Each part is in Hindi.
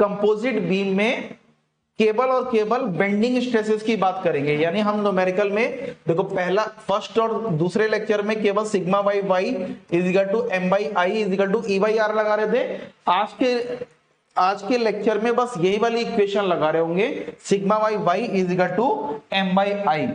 कंपोजिट बीम में केबल और केबल बेंडिंग स्ट्रेसेस की बात करेंगे। यानी हम न्यूमेरिकल में देखो पहला फर्स्ट और दूसरे लेक्चर में केवल sigma by Y is equal to M by I is equal to e by r लगा रहे थे। आज के लेक्चर में बस यही वाली इक्वेशन लगा रहे होंगे, sigma by Y is equal to M by I.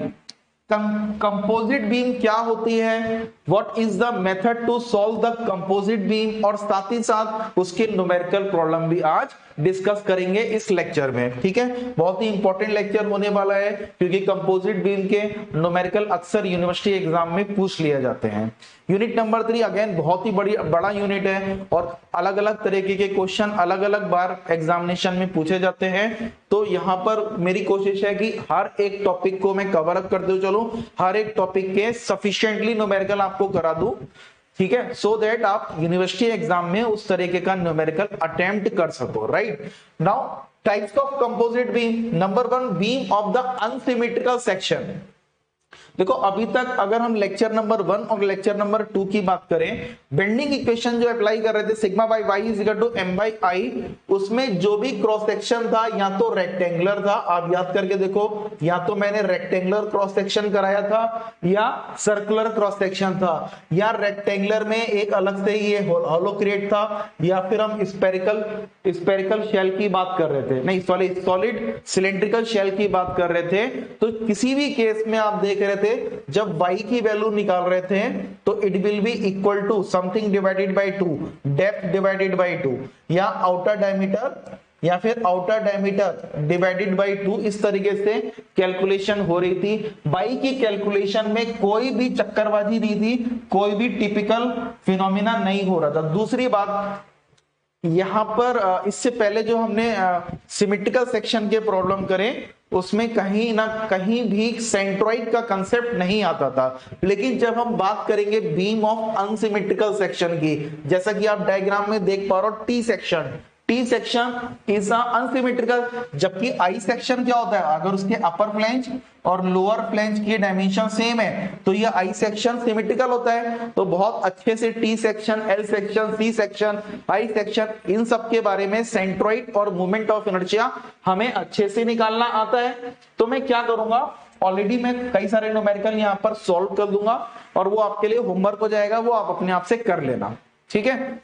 Composite beam क्या होती है, what is the method to solve the composite beam, और साथ ही साथ उसके न्यूमेरिकल प्रॉब्लम भी आज डिस्कस करेंगे इस लेक्चर में। ठीक है, बहुत ही इंपॉर्टेंट लेक्चर होने वाला है क्योंकि कंपोजिट बीम के न्यूमेरिकल अक्सर यूनिवर्सिटी एग्जाम में पूछ लिए जाते हैं। यूनिट नंबर 3 अगेन बहुत ही बड़ा यूनिट है और अलग अलग तरीके के क्वेश्चन अलग अलग बार एग्जामिनेशन में पूछे जाते हैं। तो यहाँ पर मेरी कोशिश है कि हर एक टॉपिक को मैं कवर अप करते हुए चलूं, हर एक टॉपिक के सफिशिएंटली न्यूमेरिकल आपको करा दूं। ठीक है, सो दैट आप यूनिवर्सिटी एग्जाम में उस तरीके का न्यूमेरिकल अटेम्प्ट कर सको। Right now types of composite beam, number 1 beam of the unsymmetrical section. देखो अभी तक अगर हम लेक्चर नंबर 1 और लेक्चर नंबर 2 की बात करें, बेंडिंग इक्वेशन जो अप्लाई कर रहे थे sigma by Y is equal to M by I, उसमें जो भी क्रॉस सेक्शन था या तो रेक्टेंगुलर था, आप याद करके देखो, या तो मैंने रेक्टेंगुलर क्रॉस सेक्शन कराया था या सर्कुलर क्रॉस सेक्शन था, या रेक्टेंगुलर में एक अलग से ये होलोक्रिएट था, या फिर हम स्पेरिकल शेल की बात कर रहे थे, नहीं सॉलिड सिलेंड्रिकल शेल की बात कर रहे थे। तो किसी भी केस में आप देख रहे थे जब y की वैल्यू निकाल रहे थे तो it will be equal to something divided by 2, depth divided by 2, या आउटर डायमीटर या फिर आउटर डायमीटर डिवाइडेड बाय 2, इस तरीके से कैलकुलेशन हो रही थी। y की कैलकुलेशन में कोई भी चक्करबाजी नहीं थी, कोई भी टिपिकल फिनोमिना नहीं हो रहा था। दूसरी बात यहां पर इससे पहले जो हमने सिमेट्रिकल सेक्शन के प्रॉब्लम करें उसमें कहीं ना कहीं भी सेंट्रॉइड का कंसेप्ट नहीं आता था, लेकिन जब हम बात करेंगे बीम ऑफ अनसिमेट्रिकल सेक्शन की, जैसा कि आप डायग्राम में देख पा रहे हो, टी सेक्शन इज अनसिमेट्रिकल, जबकि आई सेक्शन क्या होता है, अगर उसके अपर फ्लैंज और लोअर फ्लैंज की डायमेंशन सेम है तो ये आई सेक्शन सिमेट्रिकल होता है। तो बहुत अच्छे से T section, L section, C section, I section, इन सब के बारे में सेंट्रॉइड और मोमेंट ऑफ इनर्शिया हमें अच्छे से निकालना आता है। तो मैं क्या करूंगा, ऑलरेडी मैं कई सारे न्यूमेरिकल यहाँ पर सॉल्व कर दूंगा और वो आपके लिए होमवर्क हो जाएगा, वो आप अपने आप से कर लेना। ठीक है,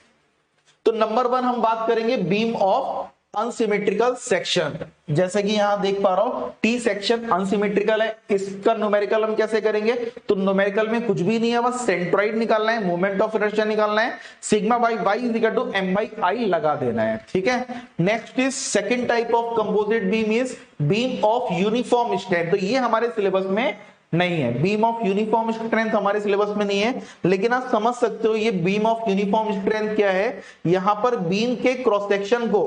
तो नंबर 1 हम बात करेंगे बीम ऑफ अनसिमेट्रिकल सेक्शन। जैसे कि यहां देख पा रहा हूं टी सेक्शन अनसिमेट्रिकल है, इसका न्यूमेरिकल हम कैसे करेंगे, तो न्यूमेरिकल में कुछ भी नहीं है, बस सेंट्रॉइड निकालना है, मोमेंट ऑफ इनर्शिया निकालना है, sigma by Y is equal to M by I लगा देना है। ठीक है, next is second type of composite beam is beam of uniform strength. तो ये हमारे सिलेबस में नहीं है, बीम ऑफ यूनिफॉर्म स्ट्रेंथ हमारे सिलेबस में नहीं है, लेकिन आप समझ सकते हो ये बीम ऑफ यूनिफॉर्म स्ट्रेंथ क्या है। यहां पर बीम के क्रॉस सेक्शन को,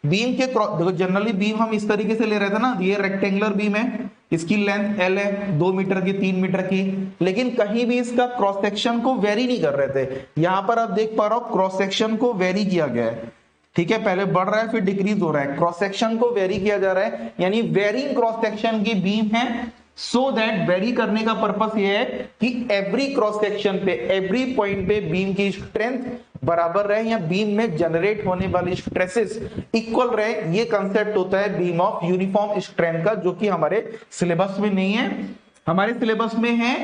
बीम के देखो जनरली बीम हम इस तरीके से ले रहे थे ना, ये रेक्टेंगुलर बीम है, इसकी लेंथ L है 2 मीटर की 3 मीटर की, लेकिन कहीं भी इसका क्रॉस सेक्शन को वेरी नहीं कर रहे थे। यहां पर आप देख पा रहे हो क्रॉस सेक्शन को वेरी किया गया है। ठीक है, पहले बढ़ रहा है फिर डिक्रीज हो रहा है, क्रॉस सेक्शन को वेरी किया जा रहा है, यानी वेरिंग क्रॉस सेक्शन की बीम है। सो दैट वेरी करने का पर्पस ये है कि एवरी क्रॉस सेक्शन पे, एवरी पॉइंट पे बीम की स्ट्रेंथ बराबर रहे या बीम में जनरेट होने वाली स्ट्रेसेस इक्वल रहे। ये कंसेप्ट होता है बीम ऑफ यूनिफॉर्म स्ट्रेंथ का, जो कि हमारे सिलेबस में नहीं है। हमारे सिलेबस में है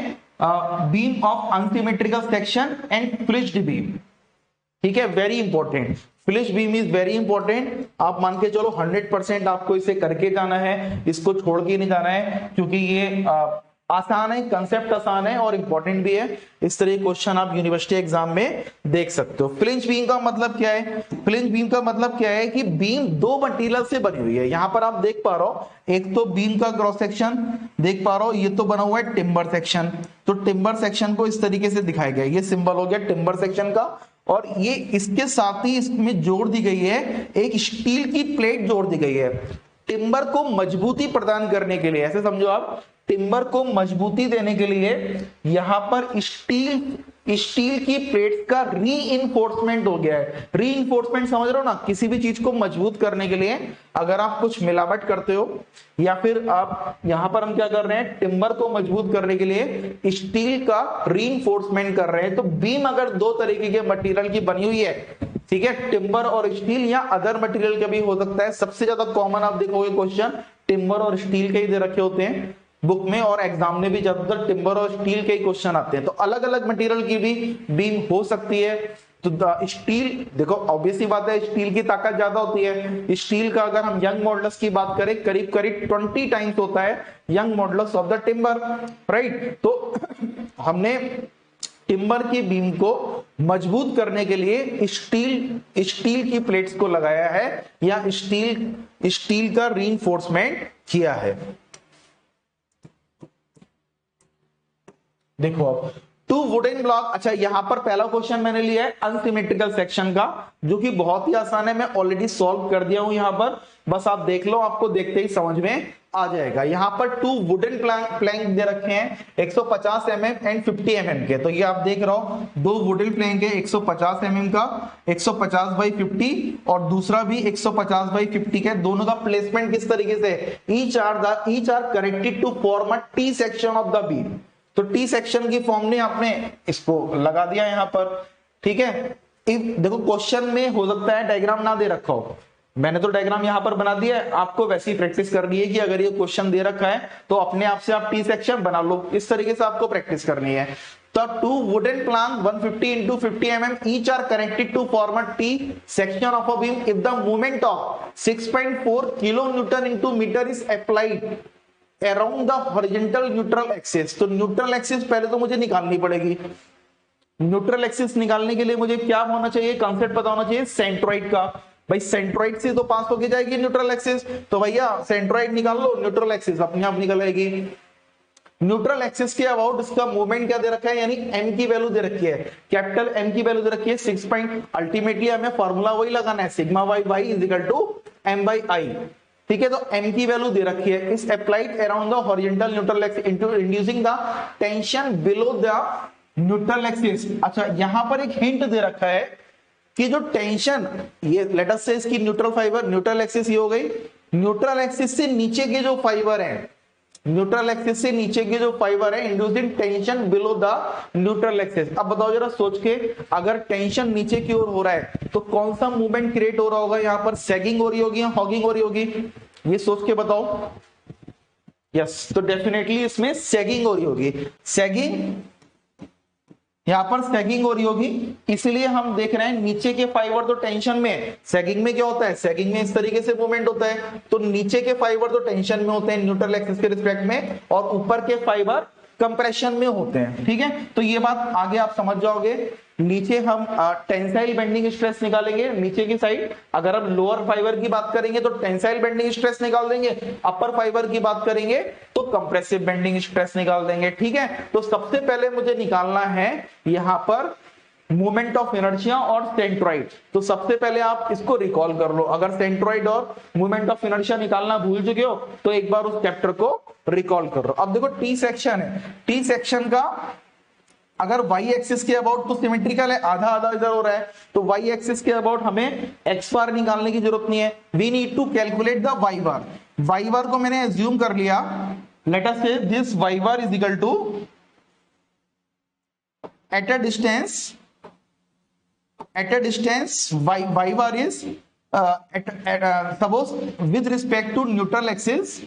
beam of unsymmetrical section and flitched beam. ठीक है, very important, flitch beam is very important. आप मान के चलो 100% आपको इसे करके जाना है, इसको छोड़ के नहीं जाना है, क्योंकि ये आसान है, कंसेप्ट आसान है और इंपॉर्टेंट भी है। इस तरह के क्वेश्चन आप यूनिवर्सिटी एग्जाम में देख सकते हो। फ्लिंज बीम का मतलब क्या है, फ्लिंज बीम का मतलब क्या है कि बीम 2 मटेरियल से बनी हुई है। यहां पर आप देख पा रहे हो, एक तो बीम का क्रॉस सेक्शन देख पा रहे हो, ये तो बना हुआ है टिम्बर सेक्शन। तो टिम्बर सेक्शन को इस तरीके से दिखाया गया, ये सिंबल हो गया टिम्बर सेक्शन का, और ये इसके साथ ही इसमें जोड़ दी गई है एक स्टील की प्लेट जोड़ दी गई है टिम्बर को मजबूती प्रदान करने के लिए। ऐसे समझो आप, टिम्बर को मजबूती देने के लिए यहां पर स्टील की प्लेट का रीइंफोर्समेंट हो गया है। रीइंफोर्समेंट समझ रहे हो ना, किसी भी चीज को मजबूत करने के लिए अगर आप कुछ मिलावट करते हो या फिर आप, यहां पर हम क्या कर रहे हैं, टिम्बर को मजबूत करने के लिए स्टील का रीइंफोर्समेंट कर रहे हैं। तो बीम अगर 2 तरीके के मटेरियल की बनी हुई है, ठीक है, टिम्बर और स्टील या अदर मटेरियल का भी हो सकता है। सबसे ज्यादा कॉमन आप देखोगे क्वेश्चन टिम्बर और स्टील के ही दे रखे होते हैं बुक में, और एग्जाम में भी ज्यादातर टिम्बर और स्टील के ही क्वेश्चन आते हैं। तो अलग अलग मटेरियल की भी बीम हो सकती है। तो स्टील देखो ऑब्वियसली बात है, स्टील की ताकत ज्यादा होती है। स्टील का अगर हम यंग मॉडुलस की बात करें, करीब करीब 20 टाइम्स होता है young modulus of the timber, right. तो हमने टिम्बर की बीम को मजबूत करने के लिए स्टील की प्लेट्स को लगाया है या स्टील का रीइंफोर्समेंट किया है। देखो अब टू वुडन ब्लॉक, अच्छा यहां पर पहला क्वेश्चन मैंने लिया है अनसिमेट्रिकल सेक्शन का, जो कि बहुत ही आसान है, मैं ऑलरेडी सॉल्व कर दिया हूं यहां पर, बस आप देख लो, आपको देखते ही समझ में आ जाएगा। यहां पर टू वुडन प्लैंक दे रखे हैं 150 mm एंड 50 mm के, तो ये आप देख रहे हो दो वुडन प्लैंक है 150 mm का, 150 बाई 50 और दूसरा भी 150 बाई 50 का। दोनों का प्लेसमेंट किस तरीके से, each are connected to form a T section of the beam. तो टी सेक्शन की फॉर्म ने आपने इसको लगा दिया यहां पर, ठीक है। देखो क्वेश्चन में हो सकता है डायग्राम ना दे रखा हो, मैंने तो डायग्राम यहां पर बना दिया है, आपको वैसी प्रैक्टिस करनी है कि अगर ये क्वेश्चन दे रखा है तो अपने आप से आप टी सेक्शन बना लो, इस तरीके से आपको प्रैक्टिस करनी है। तो to wooden plank 150 into 50 mm each are connected to form a T section of a beam if the moment of 6.4 kilonewton into meter is applied around the horizontal neutral axis. तो न्यूट्रल एक्सिस पहले तो मुझे निकालनी पड़ेगी। न्यूट्रल एक्सिस निकालने के लिए मुझे क्या होना चाहिए, कॉन्सेप्ट पता होना चाहिए सेंट्रोइड का। भाई सेंट्रोइड से तो पास होके जाएगी न्यूट्रल एक्सिस, तो भैया सेंट्रोइड निकाल लो, न्यूट्रल एक्सिस अपने आप निकल आएगी। न्यूट्रल एक्सिस के अबाउट इसका मूवमेंट क्या दे रखा है, यानी एम की वैल्यू दे रखी है, कैपिटल एम की वैल्यू दे रखी है 6 पॉइंट। अल्टीमेटली हमें फॉर्मूला वही लगाना है, sigma Y Y is equal to M by I, ठीक है। तो m की वैल्यू दे रखी है, इस applied around the horizontal neutral axis into inducing the tension below the neutral axis. अच्छा यहां पर एक हिंट दे रखा है कि जो टेंशन, ये लेट अस से इसकी न्यूट्रल फाइबर, न्यूट्रल एक्सिस ये हो गई, न्यूट्रल एक्सिस से नीचे के जो फाइबर है, न्यूट्रल एक्सिस से नीचे के जो फाइबर है inducing tension below the neutral axis. अब बताओ जरा सोच के, अगर टेंशन नीचे की ओर हो रहा है तो कौन सा मूवमेंट क्रिएट हो रहा होगा, यहां पर सैगिंग हो रही होगी या हॉगिंग हो रही होगी, ये सोच के बताओ। यस, तो डेफिनेटली इसमें सैगिंग हो रही होगी, सैगिंग, यहां पर सैगिंग हो रही होगी, इसलिए हम देख रहे हैं नीचे के फाइबर तो टेंशन में, सैगिंग में क्या होता है, सैगिंग में इस तरीके से मूवमेंट होता है, तो नीचे के फाइबर तो टेंशन में होते हैं न्यूट्रल एक्सिस के रिस्पेक्ट में, और ऊपर के फाइबर कंप्रेशन में होते हैं, ठीक है। तो ये बात आगे आप समझ जाओगे। नीचे हम टेंसाइल बेंडिंग स्ट्रेस निकालेंगे नीचे की साइड, अगर हम लोअर फाइबर की बात करेंगे तो टेंसाइल बेंडिंग स्ट्रेस निकाल देंगे, अपर फाइबर की बात करेंगे तो कंप्रेसिव बेंडिंग स्ट्रेस निकाल देंगे, ठीक है। तो सबसे पहले मुझे निकालना है यहां पर मोमेंट ऑफ इनर्शिया और सेंट्रोइड। तो सबसे पहले आप इसको रिकॉल कर लो, अगर सेंट्रोइड और मोमेंट ऑफ इनर्शिया निकालना भूल चुके हो तो एक बार उस चैप्टर को रिकॉल कर लो। अब देखो टी सेक्शन है, टी सेक्शन का अगर वाई एक्सिस के अबाउट तो सिमेट्रिकल है, आधा आधा इधर हो रहा है, तो वाई एक्सिस के अबाउट हमें एक्स बार निकालने की जरूरत नहीं है, we need to calculate the Y bar. Y bar को मैंने एज्यूम कर लिया, let us say this Y bar is equal to at a distance y bar is suppose with respect to neutral axis,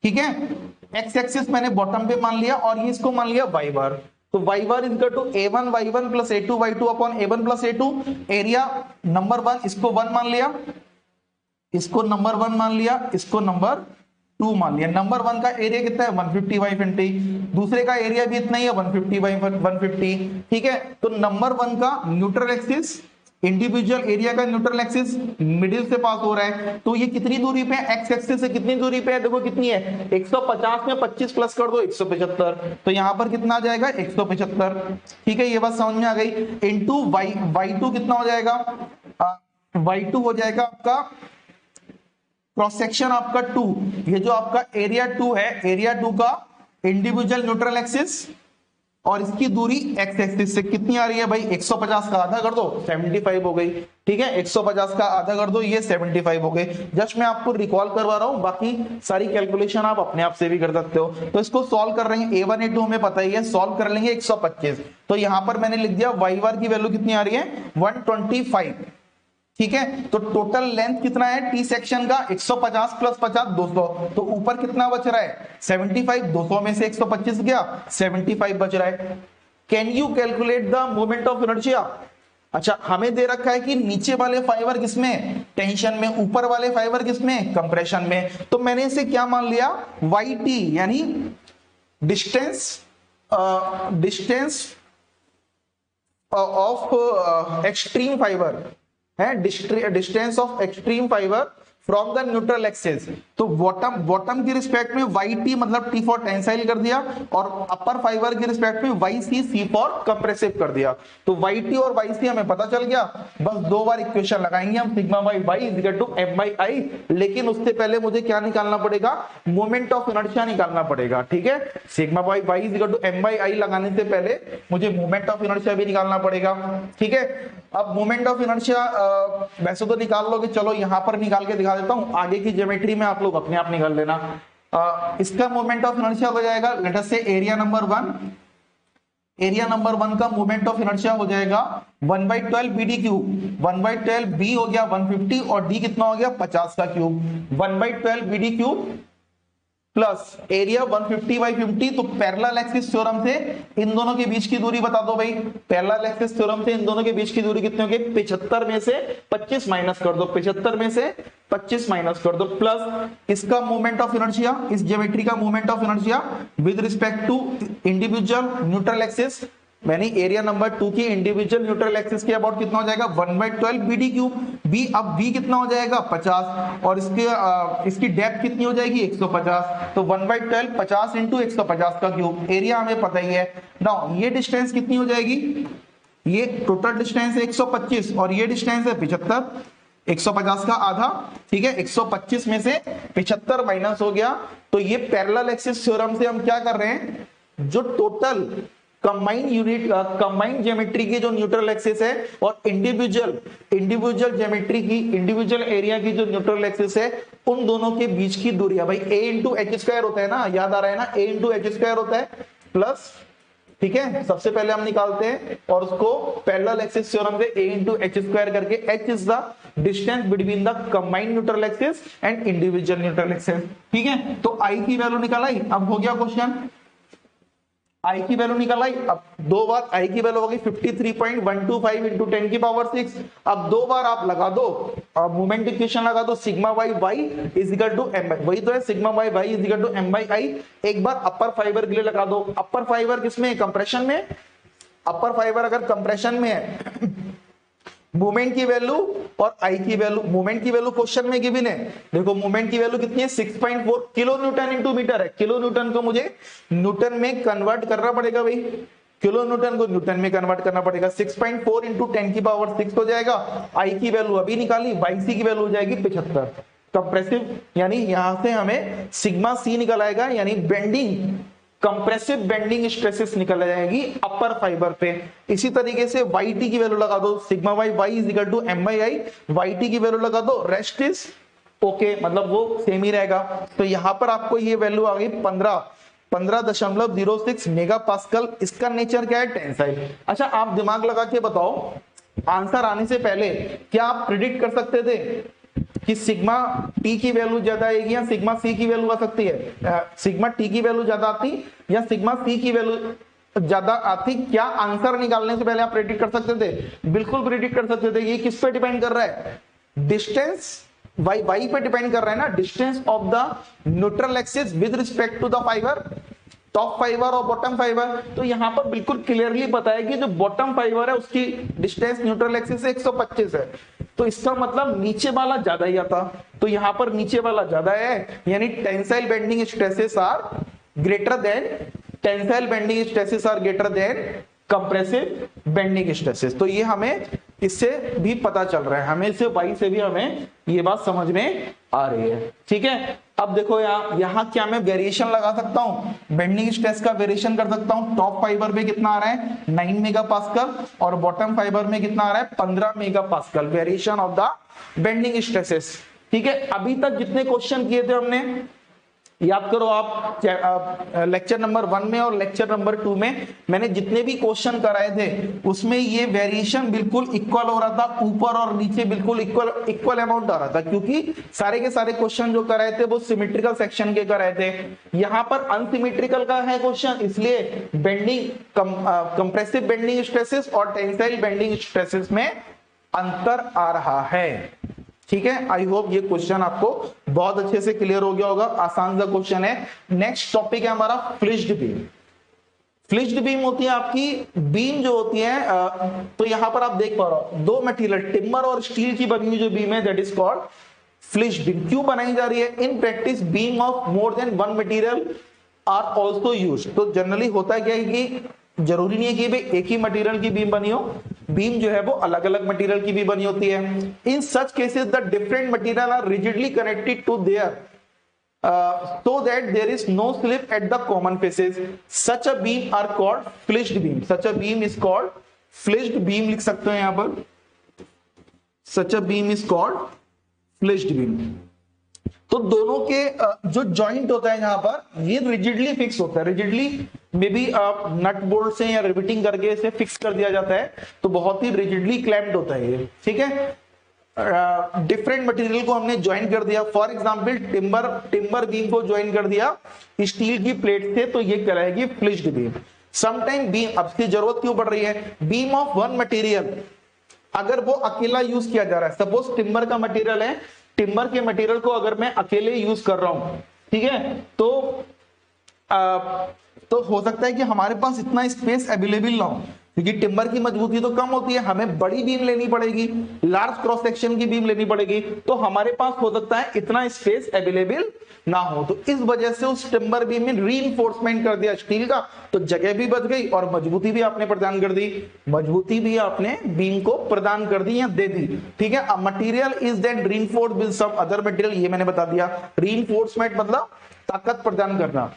ठीक है। x एक्सिस मैंने बॉटम पे मान लिया और ये इसको मान लिया y बार, तो y bar is equal to a1 y1 plus a2 y2 upon a1 plus a2। Area number 1 इसको 1 मान लिया, इसको नंबर 1 मान लिया, इसको नंबर 2 मान लिया। नंबर 1 का एरिया कितना है 150 बाई 50, दूसरे का एरिया भी इतना ही है 150 बाई 150, ठीक है। तो नंबर 1 का न्यूट्रल एक्सिस, इंडिविजुअल एरिया का न्यूट्रल एक्सिस मिडिल से पास हो रहा है, तो ये कितनी दूरी पे है, एक्स एक्सिस से कितनी दूरी पे है, देखो कितनी है 150 में 25 प्लस कर दो 175, तो यहां पर कितना आ जाएगा 175, ठीक है। ये बात समझ में आ गई। इनटू y2 कितना हो जाएगा, y2 हो जाएगा आपका क्रॉस सेक्शन आपका 2, ये जो आपका एरिया 2 है, एरिया 2 का इंडिविजुअल न्यूट्रल एक्सिस और इसकी दूरी एक्स एक्सिस से कितनी आ रही है भाई, 150 का आधा कर दो 75 हो गई। ठीक है, 150 का आधा कर दो, ये 75 हो गई। जस्ट मैं आपको रिकॉल करवा रहा हूं, बाकी सारी कैलकुलेशन आप अपने आप से भी कर सकते हो। तो इसको सॉल्व कर रहे हैं, A1 A2 हमें पता ही है, सॉल्व कर लेंगे 125। तो यहां पर मैंने लिख दिया y बार की वैल्यू कितनी आ रही है 125। ठीक है, तो टोटल लेंथ कितना है टी सेक्शन का 150 प्लस 50 200। तो ऊपर कितना बच रहा है 75, 200 में से 125 गया 75 बच रहा है। Can you calculate the moment of inertia. अच्छा, हमें दे रखा है कि नीचे वाले फाइबर किसमें, टेंशन में, ऊपर वाले फाइबर किसमें, कंप्रेशन में। तो मैंने इसे क्या मान लिया YT, यानी डिस्टेंस ऑफ एक्सट्रीम फाइबर है, distance of extreme fibre from the neutral axis. तो बॉटम की रिस्पेक्ट में YT मतलब T फॉर टेंसाइल कर दिया, और अपर फाइबर की रिस्पेक्ट में YC C फॉर कंप्रेसिव कर दिया। तो YT और YC हमें पता चल गया। बस 2 बार इक्वेशन लगाएंगे हम, sigma by Y is equal to M by I। लेकिन उससे पहले मुझे क्या निकालना पड़ेगा, मोमेंट ऑफ इनर्शिया निकालना पड़ेगा। ठीक है, sigma by Y is equal to M by I लगाने से पहले मुझे मोमेंट ऑफ इनर्शिया भी निकालना पड़ेगा। ठीक है, अब मोमेंट ऑफ इनर्शिया वैसे तो निकाल लोगे, चलो यहां पर निकाल के दिखा देता हूं, आगे की ज्योमेट्री में आप लोग अपने आप निकाल लेना। इसका मोमेंट ऑफ इनर्शिया हो जाएगा, लेट अस से एरिया नंबर 1 का मोमेंट ऑफ इनर्शिया हो जाएगा 1/12 BD क्यूब। 1/12 B हो गया 150 और D कितना हो गया 50 का cube. 1/12 BD cube plus area 150/50। तो पैरेलल एक्सिस थ्योरम से इन दोनों के बीच की दूरी बता दो भाई। पैरेलल एक्सिस थ्योरम से इन दोनों के बीच की दूरी कितनी होगी, 75 में से 25 माइनस कर दो, 75 में से 25 माइनस कर दो, प्लस इसका मोमेंट ऑफ इनर्शिया, इस ज्योमेट्री का moment of inertia with respect to individual neutral axis, यानी एरिया नंबर 2 की इंडिविजुअल न्यूट्रल एक्सिस के अबाउट कितना हो जाएगा 1/12 BD क्यूब। B अब B कितना हो जाएगा 50, और इसकी डेप्थ कितनी हो जाएगी 150। तो 1/12 50 इंटू 150 का क्यूब, एरिया हमें पता ही है। नाउ ये डिस्टेंस कितनी हो जाएगी, ये टोटल डिस्टेंस है 125 और ये डिस्टेंस है 75, 150 का आधा। ठीक है, 125 में से 75 माइनस हो गया। तो ये पैरेलल एक्सिस थ्योरम से हम क्या कर रहे हैं, जो टोटल कंबाइंड ज्योमेट्री की जो न्यूट्रल एक्सिस है और इंडिविजुअल ज्योमेट्री की, इंडिविजुअल एरिया की जो न्यूट्रल एक्सिस है, उन दोनों के बीच की दूरी है भाई। A इंटू एच स्क्वायर होता है ना, याद आ रहा है ना, A इंटू एच स्क्वायर होता है प्लस। ठीक है, सबसे पहले हम निकालते हैं और उसको पैरेलल एक्सिस थ्योरम से A इंटू एच स्क्वायर करके, H is the distance between the combined neutral axis and individual neutral axis. ठीक है, तो I की वैल्यू निकाल आई। अब हो गया क्वेश्चन, I की वैल्यू निकल आई। अब 2 बार I की वैल्यू होगी 53.125 इंटू 10 की पावर 6। अब 2 बार आप लगा दो, मोमेंट इक्वेशन लगा दो, sigma by Y is equal to M by, वही तो है sigma by Y is equal to M by I। एक बार अपर फाइबर के लिए लगा दो, अपर फाइबर किसमें, कंप्रेशन में। अपर फाइबर अगर कंप्रेशन में है, मोमेंट की वैल्यू और आई की वैल्यू, मोमेंट की वैल्यू क्वेश्चन में गिवन है। देखो मोमेंट की वैल्यू कितनी है 6.4 किलो न्यूटन इंटू मीटर है। किलो न्यूटन को मुझे न्यूटन में कन्वर्ट करना पड़ेगा भाई, किलो न्यूटन को न्यूटन में कन्वर्ट करना पड़ेगा। 6.4 इंटू 10 की पावर 6 हो जाएगा। आई की वैल्यू अभी निकाली, YC की वैल्यू हो जाएगी 75। कंप्रेसिव यानी यहां से हमें सिग्मा C निकल आएगा, यानी बेंडिंग, कंप्रेसिव बेंडिंग स्ट्रेसेस निकल जाएगी अपर फाइबर पे। इसी तरीके से YT की वैल्यू लगा दो, sigma by Y is equal to M by I। YT की वैल्यू लगा दो, रेस्ट इज ओके, मतलब वो सेम ही रहेगा। तो यहां पर आपको ये वैल्यू आ गई 15.06 मेगा पास्कल। इसका नेचर क्या है, टेंसाइल। अच्छा, आप दिमाग लगा के बताओ, आंसर आने से पहले क्या आप प्रिडिक्ट कर सकते थे कि सिग्मा T की वैल्यू ज्यादा आएगी या सिग्मा C की वैल्यू आ सकती है, सिग्मा T की वैल्यू ज्यादा आती या सिग्मा C की वैल्यू ज्यादा आती? क्या आंसर निकालने से पहले आप प्रेडिक्ट कर सकते थे? बिल्कुल प्रेडिक्ट कर सकते थे। ये किस पे डिपेंड कर रहा है, डिस्टेंस y पे डिपेंड कर रहा है ना, distance of the neutral axis with respect to the fibre, top fibre और बॉटम फाइबर। तो यहां पर बिल्कुल क्लियरली पता है कि जो बॉटम फाइबर है उसकी डिस्टेंस न्यूट्रल एक्सिस से 125 है। तो इसका मतलब नीचे वाला ज्यादा ही आता, तो यहां पर नीचे वाला ज्यादा है, यानी tensile bending stresses are greater than, tensile bending stresses are greater than compressive bending stresses. तो ये हमें इससे भी पता चल रहा है हमें, इससे वाई से भी हमें ये बात समझ में आ रही है। ठीक है, अब देखो यहाँ क्या मैं वेरिएशन लगा सकता हूं, बेंडिंग स्ट्रेस का वेरिएशन कर सकता हूं। टॉप फाइबर में कितना आ रहा है 9 मेगापास्कल और बॉटम फाइबर में कितना आ रहा है 15 megapascal, variation of the bending stresses. ठीक है, अभी तक जितने क्वेश्चन किए थे हमने, याद करो आप लेक्चर नंबर 1 में और लेक्चर नंबर 2 में मैंने जितने भी क्वेश्चन कराए थे उसमें ये वेरिएशन बिल्कुल इक्वल हो रहा था, ऊपर और नीचे बिल्कुल इक्वल अमाउंट आ रहा था, क्योंकि सारे के सारे क्वेश्चन जो कराए थे वो सिमेट्रिकल सेक्शन के कराए थे। यहाँ पर अनसिमेट्रिकल का है क्वेश्चन, इसलिए बेंडिंग कंप्रेसिव बेंडिंग स्ट्रेसेस और टेंसाइल बेंडिंग स्ट्रेसेस में अंतर आ रहा है। ठीक है, आई होप ये क्वेश्चन आपको बहुत अच्छे से क्लियर हो गया होगा, आसान सा क्वेश्चन है। नेक्स्ट टॉपिक है हमारा फ्लिज्ड बीम। फ्लिज्ड बीम होती है आपकी बीम जो होती है, तो यहां पर आप देख पा रहे हो दो मटेरियल टिम्बर और स्टील की बनी हुई जो बीम है that is called flitched beam. क्यों बनाई जा रही है? In practice beam of more than one material are also use. तो जनरली होता क्या है कि जरूरी नहीं है कि भाई एक ही मटेरियल की बीम बनी हो, बीम जो है वो अलग अलग मटेरियल की भी बनी होती है। In such cases the different material are rigidly connected to their so that there is no slip at the common faces. Such a beam are called flitched beam. Such a beam is called flitched beam, लिख सकते हैं यहां पर, such a beam is called flitched beam. तो दोनों के जो जॉइंट होता है यहाँ पर ये रिजिडली फिक्स होता है, rigidly may be nut bolt से या रिवेटिंग करके इसे फिक्स कर दिया जाता है, तो बहुत ही रिजिडली क्लैम्प्ड होता है ये। ठीक है, डिफरेंट मटेरियल को हमने ज्वाइन कर दिया, फॉर एग्जांपल टिम्बर बीम को ज्वाइन कर दिया स्टील की प्लेट से, तो ये कहलाएगी फ्लिज्ड बीम। समटाइम बीम, अब इसकी जरूरत क्यों पड़ रही है, बीम ऑफ वन मटेरियल अगर वो अकेला यूज किया जा रहा है, सपोज टिम्बर का मटेरियल है, टिम्बर के मटेरियल को अगर मैं अकेले यूज कर रहा हूं, ठीक है, तो हो सकता है कि हमारे पास इतना स्पेस अवेलेबल ना हो, क्योंकि टिम्बर की मजबूती तो कम होती है, हमें बड़ी बीम लेनी पड़ेगी, लार्ज क्रॉस सेक्शन की बीम लेनी पड़ेगी, तो हमारे पास हो सकता है इतना स्पेस अवेलेबल ना हो। तो इस वजह से उस टिम्बर बीम में रीइंफोर्समेंट कर दिया स्टील का, तो जगह भी बच गई और मजबूती भी आपने प्रदान कर दी, मजबूती भी आपने बीम को प्रदान कर दी या दे दी। ठीक है, material is then reinforced with some other material, ये मैंने बता दिया। रीइंफोर्समेंट मतलब ताकत प्रदान करना,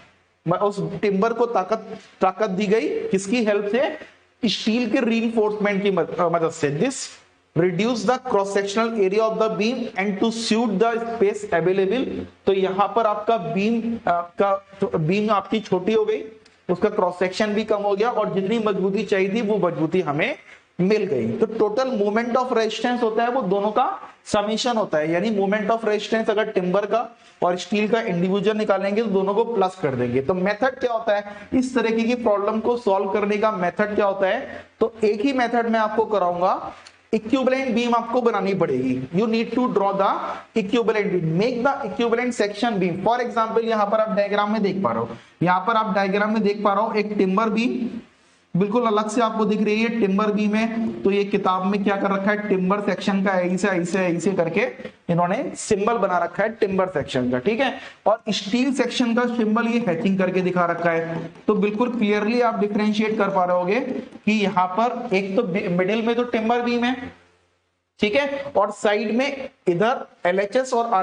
उस टिम्बर को ताकत दी गई, किसकी हेल्प से, स्टील के रीइंफोर्समेंट की मदद से। This reduce the cross sectional area of the beam and to suit the space available. तो यहां पर आपका बीम आपकी छोटी हो गई, उसका क्रॉस सेक्शन भी कम हो गया और जितनी मजबूती चाहिए थी वो मजबूती हमें मिल गई। तो टोटल मोमेंट ऑफ रेजिस्टेंस होता है वो दोनों का समीशन होता है, यानी मोमेंट ऑफ रेजिस्टेंस अगर टिम्बर का और स्टील का इंडिविजुअल निकालेंगे तो दोनों को प्लस कर देंगे। तो मेथड क्या होता है, इस तरीके की प्रॉब्लम को सॉल्व करने का मेथड क्या होता है, तो एक ही मेथड में आपको कराऊंगा, इक्विवेलेंट बीम आपको बनानी पड़ेगी। You need to draw the equivalent beam, make the equivalent section beam. For example यहां पर आप डायग्राम में देख पा रहे हो, यहां पर आप डायग्राम में देख पा रहे हो एक टिम्बर बीम बिल्कुल अलग से आपको दिख रही है, टिम्बर बीम है। तो ये किताब में क्या कर रखा है, टिम्बर सेक्शन का ऐसे ऐसे ऐसे करके इन्होंने सिंबल बना रखा है टिम्बर सेक्शन का। ठीक है, और स्टील सेक्शन का सिंबल ये हैचिंग करके दिखा रखा है। तो बिल्कुल क्लियरली आप डिफरेंशिएट कर पा रहे होगे कि यहाँ पर एक तो मिडिल में तो टिम्बर बीम है, ठीक है, और साइड में इधर एलएचएस और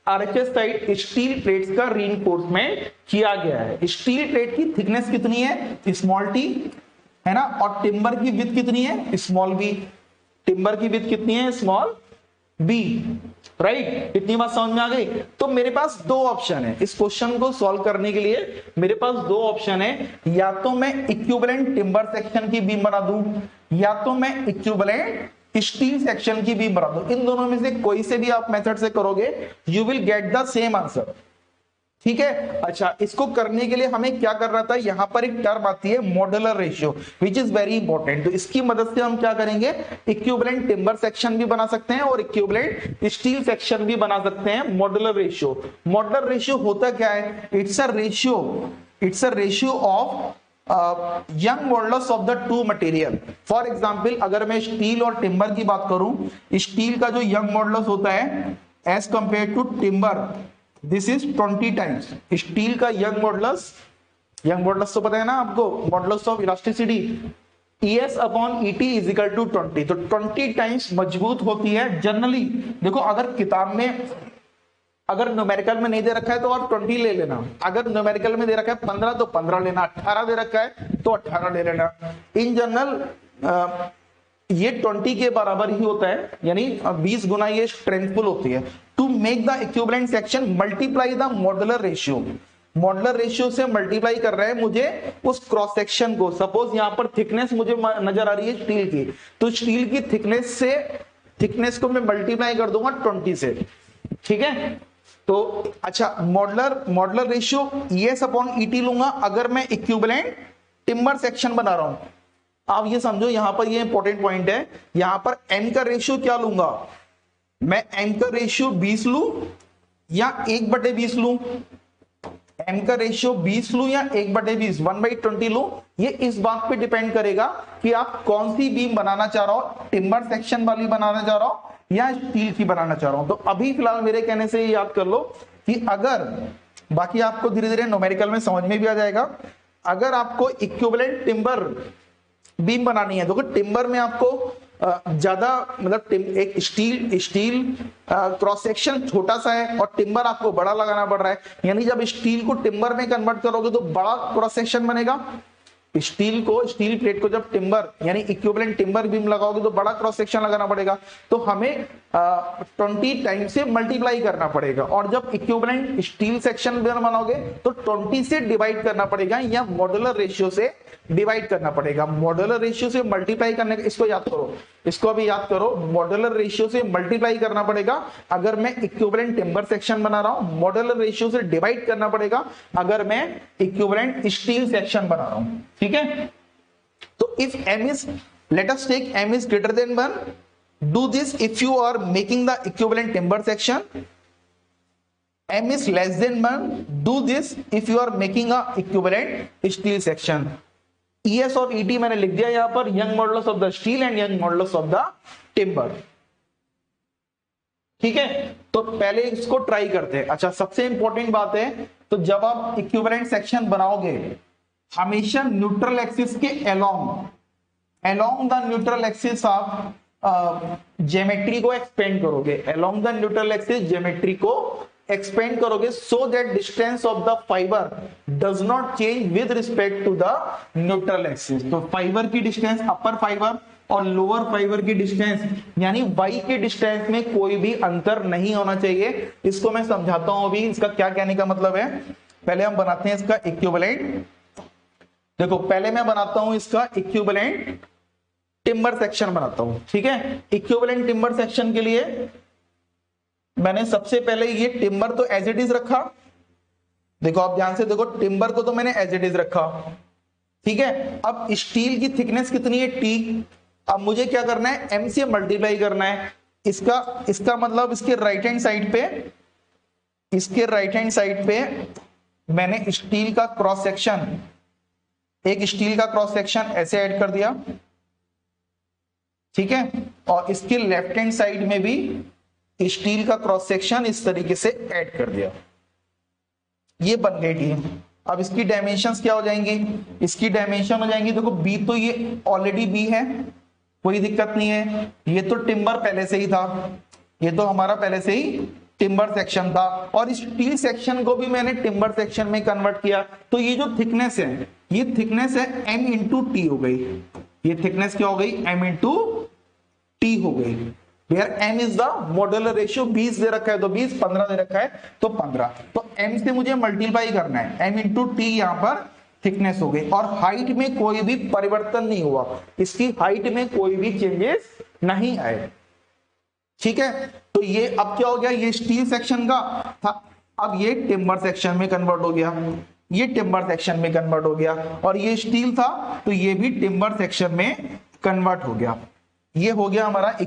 आरएचएस साइड स्टील प्लेट्स का रीइंफोर्समेंट किया गया है। स्टील प्लेट की थिकनेस कितनी है, स्मॉल टी है ना, और टिम्बर की विड्थ कितनी है, स्मॉल बी। टिम्बर की विड्थ कितनी है, स्मॉल बी, राइट। इतनी बात समझ में आ गई। तो मेरे पास दो ऑप्शन है इस क्वेश्चन को सॉल्व करने के लिए, मेरे पास दो ऑप्शन है, या तो मैं इक्विवेलेंट टिम्बर सेक्शन की बीम बना दूं, या तो मैं इक्विवेलेंट स्टील सेक्शन की बीम बना दो। इन दोनों में से कोई से भी आप मेथड से करोगे you will get the same answer. ठीक है, अच्छा, इसको करने के लिए हमें क्या करना था, यहां पर एक टर्म आती है modular ratio which is very important. तो इसकी मदद से हम क्या करेंगे, इक्विवेलेंट टिम्बर सेक्शन भी बना सकते हैं और इक्विवेलेंट स्टील सेक्शन भी बना सकते हैं। मॉड्यूलर रेशियो होता क्या है, it's a ratio of young modulus of the two material. For example अगर मैं स्टील और टिम्बर की बात करूं, स्टील का जो यंग मॉडुलस होता है as compare to timber, this is 20 times. Steel का यंग मॉडुलस तो पता है ना आपको, modulus of elasticity, ES upon ET is equal to 20, तो 20 टाइम्स मजबूत होती है जनरली। देखो अगर किताब में, अगर न्यूमेरिकल में नहीं दे रखा है तो आप 20 ले लेना, अगर न्यूमेरिकल में दे रखा है 15 तो 15 लेना, 18 दे रखा है तो 18 ले लेना। इन जनरल ये 20 के बराबर ही होता है, यानी 20 गुना ये स्ट्रेंथफुल होती है। To make the equivalent section multiply the modular ratio, modular ratio से मल्टीप्लाई कर रहे हैं मुझे उस क्रॉस सेक्शन को। सपोज यहां पर थिकनेस मुझे नजर आ रही है स्टील की, तो स्टील की थिकनेस से, थिकनेस को मैं मल्टीप्लाई कर दूंगा 20 से, ठीक है। तो अच्छा, modular ratio ES upon ET लूंगा अगर मैं इक्विवेलेंट टिम्बर सेक्शन बना रहा हूं। आप ये समझो, यहां पर ये इंपॉर्टेंट पॉइंट है, यहां पर m का रेशियो क्या लूंगा, मैं m का रेशियो 20 लूं या 1/20 लूं, m का रेशियो 20 लूं या 1/20, 1/20 लूं, ये इस बात पे डिपेंड करेगा कि आप कौन सी बीम बनाना चाह रहे हो, टिम्बर सेक्शन वाली बनाना चाह रहा हो या स्टील की बनाना चाह रहा हूं। तो अभी फिलहाल मेरे कहने से याद कर लो कि अगर, बाकी आपको धीरे धीरे न्यूमेरिकल में समझ में भी आ जाएगा, अगर आपको इक्विवेलेंट टिम्बर बीम बनानी है, देखो टिम्बर में आपको ज्यादा, मतलब एक स्टील क्रॉस सेक्शन छोटा सा है और टिम्बर आपको बड़ा लगाना पड़ रहा है, यानी जब स्टील को टिम्बर में कन्वर्ट करोगे तो बड़ा क्रॉस सेक्शन बनेगा। स्टील प्लेट को जब टिम्बर यानी इक्विवेलेंट टिम्बर बीम लगाओगे तो बड़ा क्रॉस सेक्शन लगाना पड़ेगा, तो हमें 20 टाइम से मल्टीप्लाई करना पड़ेगा। और जब इक्विवेलेंट स्टील सेक्शन बनाओगे तो 20 से डिवाइड करना पड़ेगा या मॉडुलर रेशियो से डिवाइड करना पड़ेगा। मॉडुलर रेशियो से मल्टीप्लाई करने का, इसको याद करो, इसको अभी याद करो, मॉडुलर रेशियो से मल्टीप्लाई करना पड़ेगा अगर मैं इक्विवेलेंट टिम्बर सेक्शन बना रहा हूं, मॉडुलर रेशियो से डिवाइड करना पड़ेगा अगर मैं इक्विवेलेंट स्टील सेक्शन बना रहा हूं, ठीक है। तो if m is, let us take m is greater than 1, do this if you are making the equivalent timber section. m is less than 1, do this if you are making a equivalent steel section. ES और ET मैंने लिख दिया यहां पर, young modulus of the steel and young modulus of the timber, ठीक है। तो पहले इसको ट्राई करते हैं। अच्छा, सबसे इंपॉर्टेंट बात है, तो जब आप इक्विवेलेंट सेक्शन बनाओगे हमेशा न्यूट्रल एक्सिस के अलोंग द न्यूट्रल एक्सिस आप ज्योमेट्री को एक्सपेंड करोगे, along the neutral axis geometry को एक्सपेंड करोगे, so that distance of the fibre does not change with respect to the neutral axis. तो फाइबर की डिस्टेंस, अपर फाइबर और लोअर फाइबर की डिस्टेंस यानी y के डिस्टेंस में कोई भी अंतर नहीं होना चाहिए। इसको मैं समझाता हूं अभी, इसका क्या कहने का मतलब है। पहले हम बनाते हैं इसका इक्विवेलेंट, देखो पहले मैं बनाता हूं इसका इक्विवेलेंट टिम्बर सेक्शन बनाता हूं, ठीक है। इक्विवेलेंट टिम्बर सेक्शन के लिए मैंने सबसे पहले ये टिम्बर तो एज इट इज रखा, देखो आप ध्यान से देखो, टिम्बर को तो मैंने एज इट इज रखा, ठीक है। अब स्टील की थिकनेस कितनी है, T। अब मुझे क्या करना है, M से मल्टीप्लाई करना है। इसका मतलब इसके राइट हैंड साइड पे, इसके राइट हैंड साइड पे मैंने स्टील का क्रॉस सेक्शन, एक स्टील का क्रॉस सेक्शन ऐसे ऐड कर दिया, ठीक है। और इसके लेफ्ट हैंड साइड में भी स्टील का क्रॉस सेक्शन इस तरीके से ऐड कर दिया, ये बन गई टीम। अब इसकी डायमेंशंस क्या हो जाएंगी, इसकी डायमेंशन हो जाएंगी, देखो बी तो ये ऑलरेडी बी है, कोई दिक्कत नहीं है। ये तो टिम्बर पहले से ही था, ये तो हमारा पहले से ही टिम्बर सेक्शन था, और स्टील सेक्शन को भी मैंने टिम्बर सेक्शन में कन्वर्ट किया। तो ये जो थिकनेस है, ये थिकनेस है m इंटू टी हो गई, ये थिकनेस क्या हो गई, m इंटू टी हो गई। Where m is the modular ratio, 20 दे रखा है तो 20, 15 दे रखा है तो 15, तो m से मुझे मल्टीप्लाई करना है, m इंटू टी यहाँ पर थिकनेस हो गई। और हाइट में कोई भी परिवर्तन नहीं हुआ, इसकी हाइट में कोई भी चेंजेस नहीं आए, ठीक है। तो ये अब क्या हो गया, ये स्टील सेक्शन का था, अब ये टिम्बर सेक्शन में कन्वर्ट हो गया, ये टिम्बर सेक्शन में कन्वर्ट हो गया, और ये स्टील था तो ये भी टिम्बर सेक्शन में कन्वर्ट हो गया। ये हो गया हमारा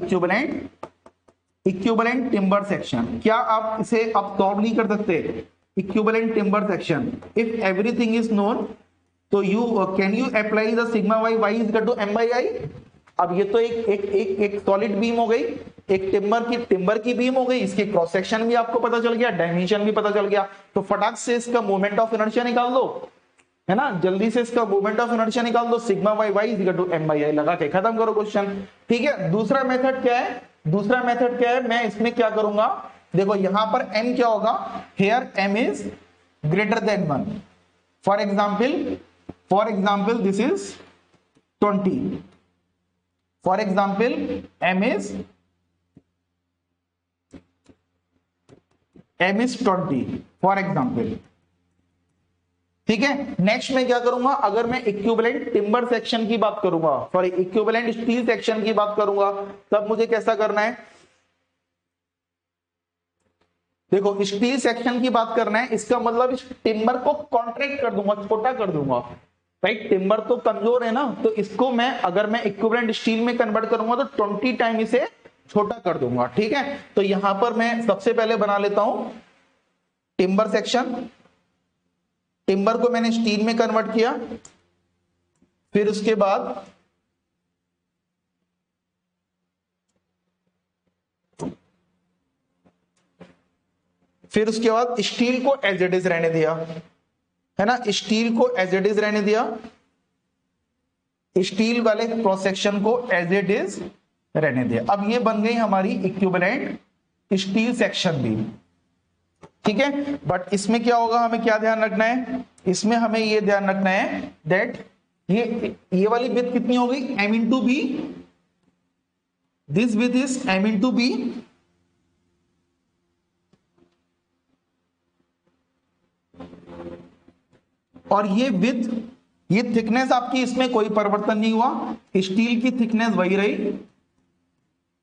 इक्विवेलेंट टिम्बर सेक्शन। क्या आप इसे अब सॉल्व नहीं कर सकते, equivalent timber section, if everything is known तो you can you apply the sigma Y, Y is equal to m by I. अब ये तो एक सॉलिड बीम हो गई, एक टिम्बर की बीम हो गई, इसकी क्रॉस सेक्शन भी आपको पता चल गया, डायमेंशन भी पता चल गया, तो फटाक से इसका मोमेंट ऑफ इनर्शिया निकाल दो। है ना, जल्दी से इसका मोमेंट ऑफ इनर्शिया निकाल दो, sigma Y Y is equal to M by I लगा के खत्म करो क्वेश्चन। ठीक है, दूसरा मेथड क्या है, दूसरा मेथड क्या है, मैं इसमें क्या करूंगा, देखो यहां पर m क्या होगा, here m is greater than 1। For example this is 20, for example m is 20 for example. ठीक है, नेक्स्ट मैं क्या करूंगा, अगर मैं इक्विवेलेंट टिम्बर सेक्शन की बात करूंगा, सॉरी इक्विवेलेंट स्टील सेक्शन की बात करूंगा, तब मुझे कैसा करना है, देखो स्टील सेक्शन की बात करना है, इसका मतलब इस टिम्बर को कॉन्ट्रैक्ट कर दूंगा, छोटा कर दूंगा, राइट, टिम्बर तो कमजोर है ना, तो इसको मैं अगर मैं इक्विवेलेंट स्टील में कन्वर्ट करूंगा तो 20 टाइम इसे छोटा कर दूंगा। ठीक है, तो यहां पर मैं सबसे पहले बना लेता हूं टिम्बर सेक्शन, टिम्बर को मैंने स्टील में कन्वर्ट किया, फिर उसके बाद स्टील को एज इट इज रहने दिया, है ना, स्टील को एज इट इज रहने दिया, स्टील वाले क्रॉस सेक्शन को एज इट इज रहने दिया। अब ये बन गई हमारी इक्विवेलेंट स्टील सेक्शन भी। ठीक है, बट इसमें क्या होगा, हमें क्या ध्यान रखना है, इसमें हमें ये ध्यान रखना है दैट ये वाली विड्थ कितनी होगी, m into b, this width is m into b, और ये विड्थ, ये थिकनेस आपकी, इसमें कोई परिवर्तन नहीं हुआ, स्टील की थिकनेस वही रही।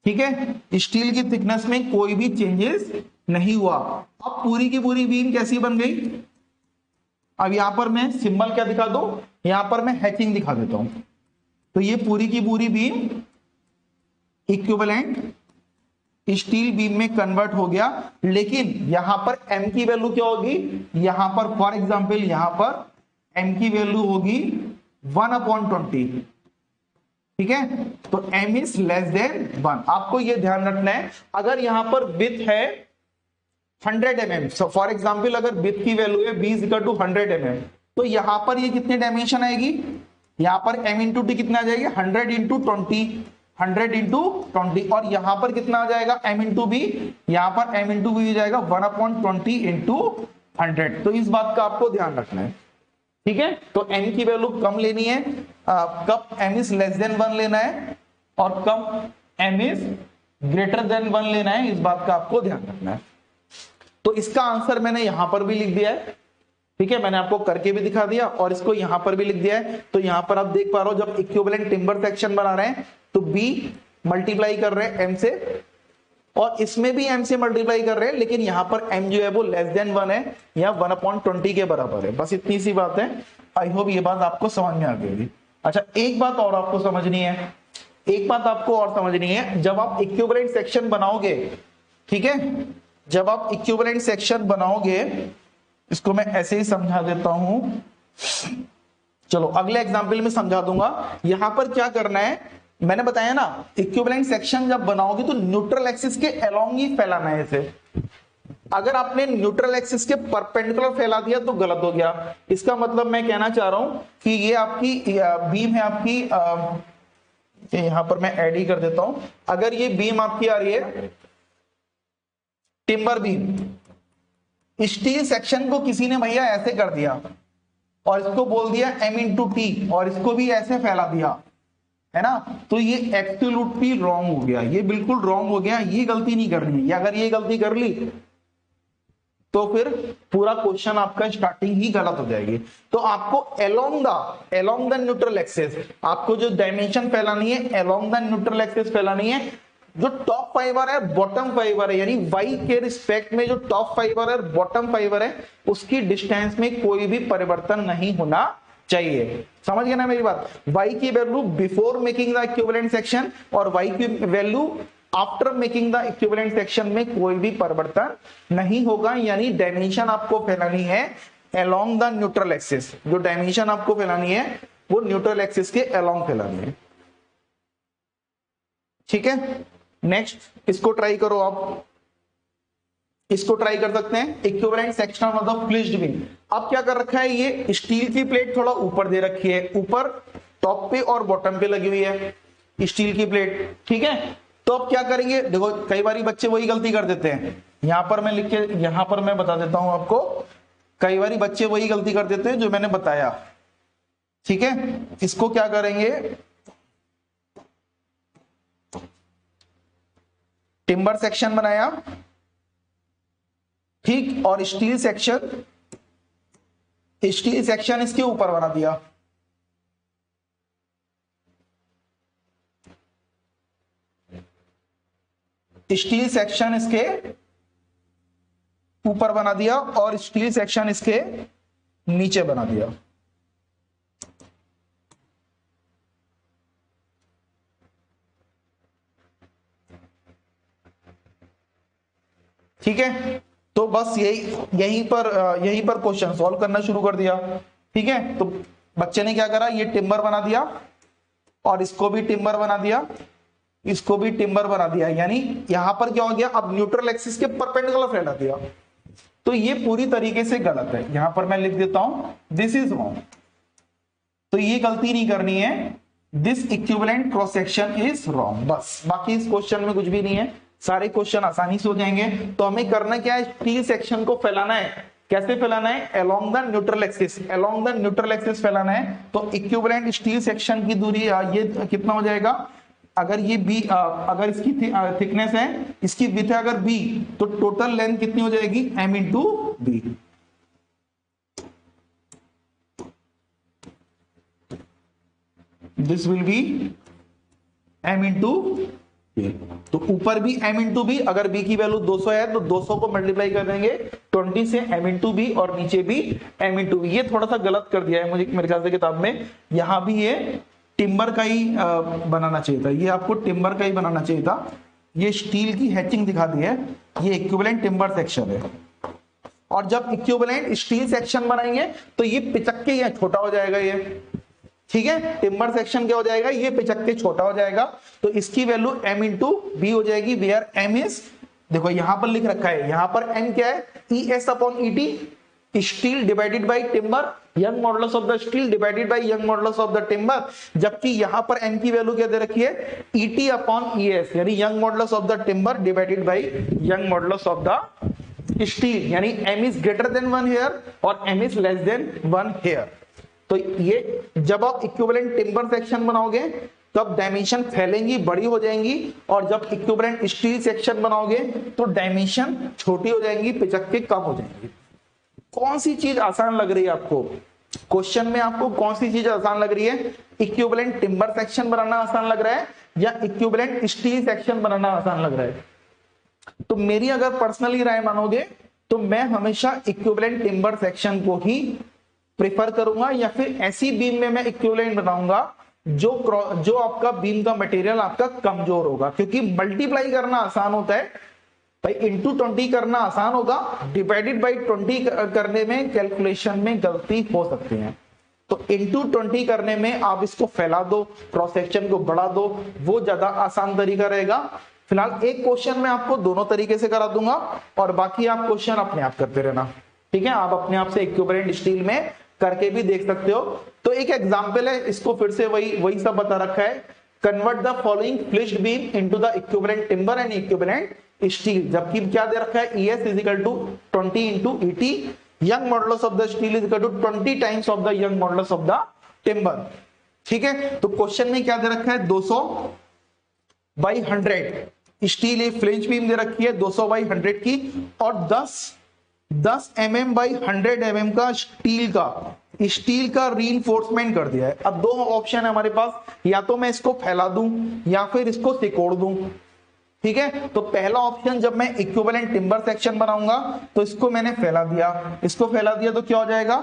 ठीक है, स्टील की थिकनेस में कोई भी चेंजेस नहीं हुआ। अब पूरी की पूरी बीम कैसी बन गई, अब यहां पर मैं सिंबल क्या दिखा दूं, यहां पर मैं हैचिंग दिखा देता हूं, तो ये पूरी की पूरी बीम इक्विवेलेंट स्टील बीम में कन्वर्ट हो गया। लेकिन यहां पर m की वैल्यू क्या होगी, यहां पर फॉर एग्जांपल यहां पर m की वैल्यू होगी 1/20। ठीक है, तो m इज लेस देन 1। आपको यह ध्यान रखना है, अगर यहां पर विड्थ है 100 mm, सो फॉर एग्जांपल अगर विड्थ की वैल्यू है b इक्वल टू 100 mm, तो यहां पर ये कितने डायमेंशन आएगी, यहां पर m इंटू टी कितना आ जाएगी, 100 इंटू 20, 100 इंटू 20, और यहां पर कितना आ जाएगा m इंटू बी, यहां पर m इंटू बी हो जाएगा 1/20 इंटू 100। तो इस बात का आपको ध्यान रखना है। ठीक है, तो m की वैल्यू कम लेनी है, कब m इज लेस देन 1 लेना है, और कब m इज ग्रेटर देन 1 लेना है, इस बात का आपको ध्यान रखना है। तो इसका आंसर मैंने यहां पर भी लिख दिया है। ठीक है, मैंने आपको करके भी दिखा दिया और इसको यहां पर भी लिख दिया है। तो यहां पर आप देख पा रहे हो, जब इक्विवेलेंट टिम्बर सेक्शन बना रहे हैं तो b मल्टीप्लाई कर रहे हैं m से, और इसमें भी m से मल्टीप्लाई कर रहे हैं, लेकिन यहां पर m जो है वो लेस देन 1 है, या 1/20 के बराबर है। बस इतनी सी बात है। आई होप ये बात आपको समझ में आ गई। अच्छा, एक बात और आपको समझनी है, एक बात आपको और समझनी है, जब आप इक्विवेलेंट सेक्शन बनाओगे, ठीक है, जब आप इक्विवेलेंट सेक्शन बनाओगे, इसको मैं ऐसे ही समझा देता हूं, चलो अगले एग्जांपल में समझा दूंगा। यहां पर क्या करना है, मैंने बताया ना, इक्विवेलेंट सेक्शन जब बनाओगे तो न्यूट्रल एक्सिस के अलोंग ही फैलाना है इसे। अगर आपने न्यूट्रल एक्सिस के परपेंडिकुलर फैला दिया तो गलत हो गया। इसका मतलब मैं कहना चाह रहा हूं कि ये आपकी बीम है आपकी, यहां पर मैं ऐड ही कर देता हूं, अगर ये बीम आपकी आ रही है टिम्बर बीम, स्टील सेक्शन को किसी ने भैया ऐसे कर दिया और इसको बोल दिया m इंटू टी, और इसको भी ऐसे फैला दिया, है ना, तो ये एब्सोल्युटली रॉन्ग हो गया, ये बिल्कुल रॉन्ग हो गया, ये गलती नहीं करनी है। अगर ये गलती कर ली तो फिर पूरा क्वेश्चन आपका स्टार्टिंग ही गलत हो जाएगी। तो आपको अलोंग द न्यूट्रल एक्सिस, आपको जो डायमेंशन फैलानी है अलोंग द न्यूट्रल एक्सिस फैलानी है। जो टॉप फाइबर है बॉटम फाइबर है, यानी वाई के रिस्पेक्ट में जो टॉप फाइबर है बॉटम फाइबर है, उसकी डिस्टेंस में कोई भी परिवर्तन नहीं होना चाहिए। समझ गए ना मेरी बात, वाई की value before making the equivalent section और वाई की value after making the equivalent section में कोई भी परिवर्तन नहीं होगा। यानी डायमेंशन आपको फैलानी है अलोंग द न्यूट्रल एक्सिस, जो डायमेंशन आपको फैलानी है वो न्यूट्रल एक्सिस के अलोंग फैलानी है। ठीक है, नेक्स्ट इसको ट्राई करो आप, इसको ट्राई कर सकते हैं, equivalent section of the flitched beam. अब क्या कर रखा है, ये स्टील की प्लेट थोड़ा ऊपर दे रखी है, ऊपर टॉप पे और बॉटम पे लगी हुई है स्टील की प्लेट, ठीक है। तो अब क्या करेंगे, देखो कई बार बच्चे वही गलती कर देते हैं, यहां पर मैं लिख के, यहां पर मैं बता देता हूं आपको, कई बार बच्चे वही गलती कर देते हैं जो मैंने बताया, ठीक है। इसको क्या करेंगे, टिम्बर सेक्शन बनाया, ठीक, और स्टील सेक्शन इसके ऊपर बना दिया, स्टील सेक्शन इसके ऊपर बना दिया और स्टील सेक्शन इसके नीचे बना दिया। ठीक है, तो बस यहीं पर क्वेश्चन सॉल्व करना शुरू कर दिया, ठीक है। तो बच्चे ने क्या करा, ये टिम्बर बना दिया और इसको भी टिम्बर बना दिया, इसको भी टिम्बर बना दिया, यानी यहां पर क्या हो गया, अब न्यूट्रल एक्सिस के परपेंडिकुलर फैला दिया। तो ये पूरी तरीके से गलत है, यहां पर मैं लिख देता हूं दिस इज रॉन्ग। तो ये गलती नहीं करनी है, this equivalent cross section is wrong, बस। बाकी इस क्वेश्चन में कुछ भी नहीं है, सारे क्वेश्चन आसानी से हो जाएंगे। तो हमें करना क्या है, स्टील सेक्शन को फैलाना है। कैसे फैलाना है, along the neutral axis, along the neutral axis फैलाना है। तो इक्विवेलेंट स्टील सेक्शन की दूरी ये कितना हो जाएगा, अगर ये बी, अगर इसकी थिकनेस है, इसकी विड्थ है अगर बी, तो टोटल लेंथ कितनी हो जाएगी, m into b. This will be m into b. तो ऊपर भी m इंटू बी, अगर b की वैल्यू 200 है तो 200 को मल्टीप्लाई कर देंगे 20 से, m इंटू बी, और नीचे भी m इंटू बी। ये थोड़ा सा गलत कर दिया है मुझे, मेरे ख्याल से किताब में, यहां भी ये टिम्बर का ही बनाना चाहिए था, ये आपको टिम्बर का ही बनाना चाहिए था। ये स्टील की हैचिंग दिखा दी है, ये इक्विवेलेंट टिम्बर सेक्शन है। और जब इक्विवेलेंट स्टील सेक्शन बनाएंगे तो ये पिचक्के या छोटा हो जाएगा ये, ठीक है। टिम्बर सेक्शन क्या हो जाएगा, ये पिचक्के छोटा हो जाएगा। तो इसकी वैल्यू m इंटू बी हो जाएगी, वेयर m इज, देखो यहां पर लिख रखा है, यहां पर m क्या है, ES upon ET, steel divided bye timber, young modulus of the steel divided by Young modulus of the timber. जबकि यहां पर m की वैल्यू क्या दे रखी है, ET अपॉन ES, यानी young modulus of the timber divided by Young modulus of the steel, यानी m is greater than 1 here और m is less than 1 here. तो ये जब आप इक्विवेलेंट टिम्बर सेक्शन बनाओगे तब डायमेंशन फैलेंगी, बड़ी हो जाएंगी, और जब इक्विवेलेंट स्टील सेक्शन बनाओगे तो डायमेंशन छोटी हो जाएंगी, पिचक्के कम हो जाएंगी। कौन सी चीज आसान लग रही है आपको, क्वेश्चन में आपको कौन सी चीज आसान लग रही है, इक्विवेलेंट टिम्बर सेक्शन बनाना आसान लग रहा है या इक्विवेलेंट स्टील सेक्शन बनाना आसान लग रहा है? तो मेरी अगर पर्सनली राय मानोगे तो मैं हमेशा इक्विवेलेंट टिम्बर सेक्शन को ही प्रेफर करूंगा, या फिर ऐसी बीम में मैं इक्विवेलेंट बनाऊंगा जो आपका बीम का मटेरियल आपका कमजोर होगा, क्योंकि मल्टीप्लाई करना आसान होता है भाई, इंटू 20 करना आसान होगा, डिवाइडेड बाई 20 करने में कैलकुलेशन में गलती हो सकती है। तो इंटू 20 करने में आप इसको फैला दो, क्रॉस सेक्शन को बढ़ा दो, वो ज्यादा आसान तरीका रहेगा। फिलहाल एक क्वेश्चन में आपको दोनों तरीके से करा दूंगा और बाकी आप क्वेश्चन अपने आप करते रहना, ठीक है। आप अपने आप से इक्विवेलेंट स्टील में करके भी देख सकते हो। तो एक एग्जांपल है, इसको फिर से वही सब बता रखा है, convert the following flitched beam into the equivalent timber and equivalent steel. जबकि क्या दे रखा है, ES is equal to 20 into ET, Young modulus of the steel is equal to 20 times of the Young modulus of the timber, ठीक है। तो क्वेश्चन में क्या दे रखा है, 200 बाई 100 स्टील फ्लिंज बीम दे रखी है 200 बाई 100 की, और 10 mm बाई 100 mm का स्टील का रीइंफोर्समेंट कर दिया है। अब दो ऑप्शन है हमारे पास, या तो मैं इसको फैला दूं या फिर इसको सिकोड़ दूं, ठीक है। तो पहला ऑप्शन, जब मैं इक्विवेलेंट टिम्बर सेक्शन बनाऊंगा तो इसको मैंने फैला दिया, इसको फैला दिया तो क्या हो जाएगा,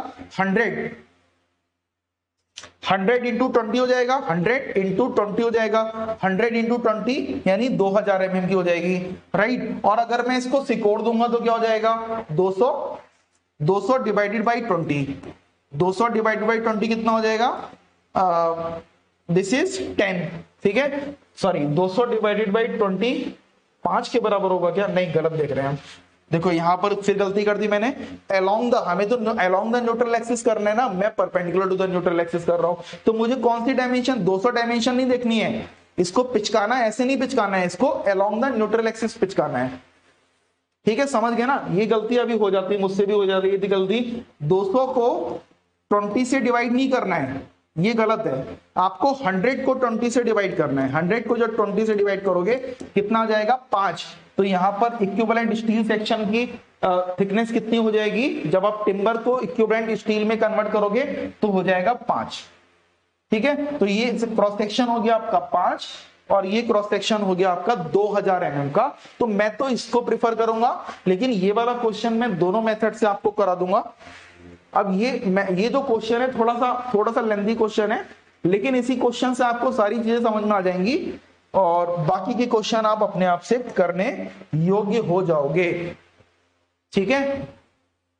100 इंटू 20 हो जाएगा, 100 इंटू 20 हो जाएगा, 100 इंटू 20 यानी 2000 mm की हो जाएगी, राइट। और अगर मैं इसको सिकोड़ दूंगा तो क्या हो जाएगा, 200 डिवाइडेड बाई 20, 200 डिवाइडेड बाई 20 कितना हो जाएगा, दिस इज 10, ठीक है। सॉरी 200 डिवाइडेड बाई 20 5 के बराबर होगा क्या, नहीं गलत देख रहे हैं हम, देखो यहां पर फिर गलती कर दी मैंने, अलोंग द, हमें तो अलोंग द न्यूट्रल एक्सिस करना है ना, मैं perpendicular to the neutral axis कर रहा हूं, तो मुझे कौन सी डायमेंशन, 200 डायमेंशन नहीं देखनी है, इसको पिचकाना ऐसे नहीं पिचकाना है, इसको अलोंग द न्यूट्रल एक्सिस पिचकाना है। ठीक है, समझ गए ना, ये गलती अभी हो जाती है, मुझसे भी हो जाती है गलती, 200 को 20 से डिवाइड नहीं करना है, ये गलत है, आपको 100 को 20 से डिवाइड करना है, 100 को जब 20 से डिवाइड करोगे कितना आ जाएगा, 5। तो यहां पर इक्विवेलेंट स्टील सेक्शन की थिकनेस कितनी हो जाएगी, जब आप टिम्बर को इक्विवेलेंट स्टील में कन्वर्ट करोगे तो हो जाएगा 5। ठीक है, तो ये क्रॉस सेक्शन हो गया आपका 5 और ये क्रॉस सेक्शन हो गया आपका 2000 mm का। तो मैं तो इसको प्रिफर करूंगा, लेकिन ये वाला क्वेश्चन मैं दोनों मेथड से आपको करा दूंगा। अब ये जो क्वेश्चन है थोड़ा सा लेंथी क्वेश्चन है, लेकिन इसी क्वेश्चन से आपको सारी चीजें समझ में आ जाएंगी और बाकी के क्वेश्चन आप अपने आप से करने योग्य हो जाओगे। ठीक है,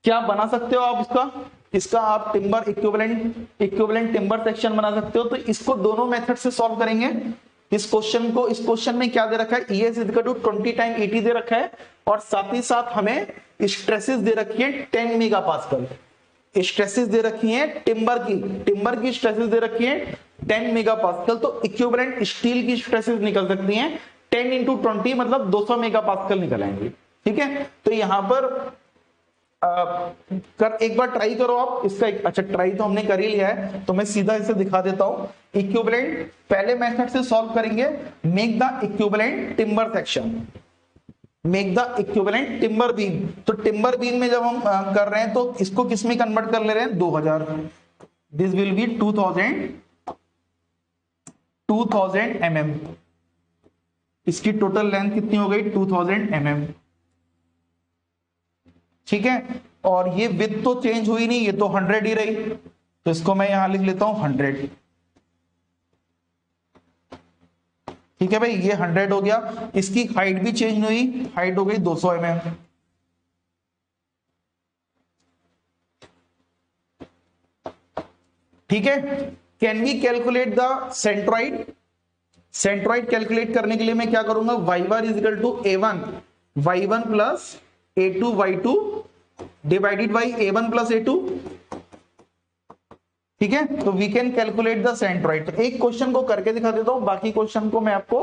क्या बना सकते हो आप इसका आप टिम्बर इक्विवेलेंट टिम्बर सेक्शन बना सकते हो। तो इसको दोनों मेथड से सॉल्व करेंगे। इस क्वेश्चन में क्या दे रखा है, ES equal to 20 time ET दे रखा है और साथ ही साथ हमें स्ट्रेसेस दे रखी है 10 मेगापास्कल। स्ट्रेसेस दे रखी है टिम्बर की स्ट्रेसेस दे रखी है 10 मेगापास्कल। तो इक्विवेलेंट स्टील की स्ट्रेसेस निकल सकती हैं 10 इंटू 20 मतलब 200 मेगापास्कल निकल आएंगे। ठीक है, तो यहां पर एक बार ट्राई करो आप इसका। अच्छा, ट्राई तो हमने कर ही लिया है, तो मैं सीधा इसे दिखा देता हूं। इक्विवेलेंट पहले मेथड से सॉल्व करेंगे, make the equivalent timber section, make the equivalent timber beam. तो टिम्बर बीम में जब हम कर रहे हैं तो इसको किस में कन्वर्ट कर ले रहे हैं, 2000, दिस विल बी 2000 mm। इसकी टोटल लेंथ कितनी हो गई, 2000 mm। ठीक है, और ये विड्थ तो चेंज हुई नहीं, ये तो 100 ही रही, तो इसको मैं यहां लिख लेता हूं 100। ठीक है भाई, ये 100 हो गया। इसकी हाइट भी चेंज हुई, हाइट हो गई 200 mm। ठीक है, can we calculate the centroid. Centroid calculate करने के लिए मैं क्या करूंगा, y1 is equal to a1 y1 plus a2 y2 divided by a1 plus a2। ठीक है, तो we can calculate the centroid. तो एक क्वेश्चन को करके दिखा देता हूं, बाकी क्वेश्चन को मैं आपको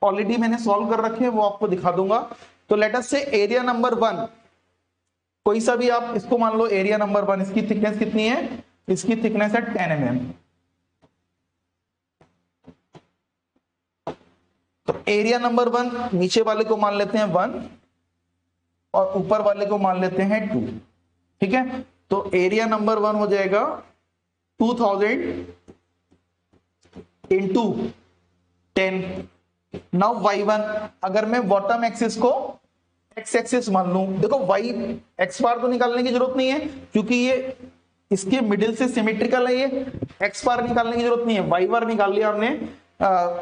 ऑलरेडी मैंने सॉल्व कर रखे हैं, वो आपको दिखा दूंगा। तो लेट अस से एरिया नंबर 1, कोई सा भी आप इसको मान लो एरिया नंबर 1, इसकी थिकनेस कितनी है, इसकी थिकनेस है 10 mm। तो एरिया नंबर 1 नीचे वाले को मान लेते हैं 1 और ऊपर वाले को मान लेते हैं 2। ठीक है, तो एरिया नंबर 1 हो जाएगा 2000 इंटू 10। नाउ y1, अगर मैं बॉटम एक्सिस को x एक्सिस मान लूं, देखो y x बार तो निकालने की जरूरत नहीं है क्योंकि ये इसके मिडिल से सिमेट्रिकल है, ये x बार निकालने की जरूरत नहीं है, y बार निकाल लिया हमने।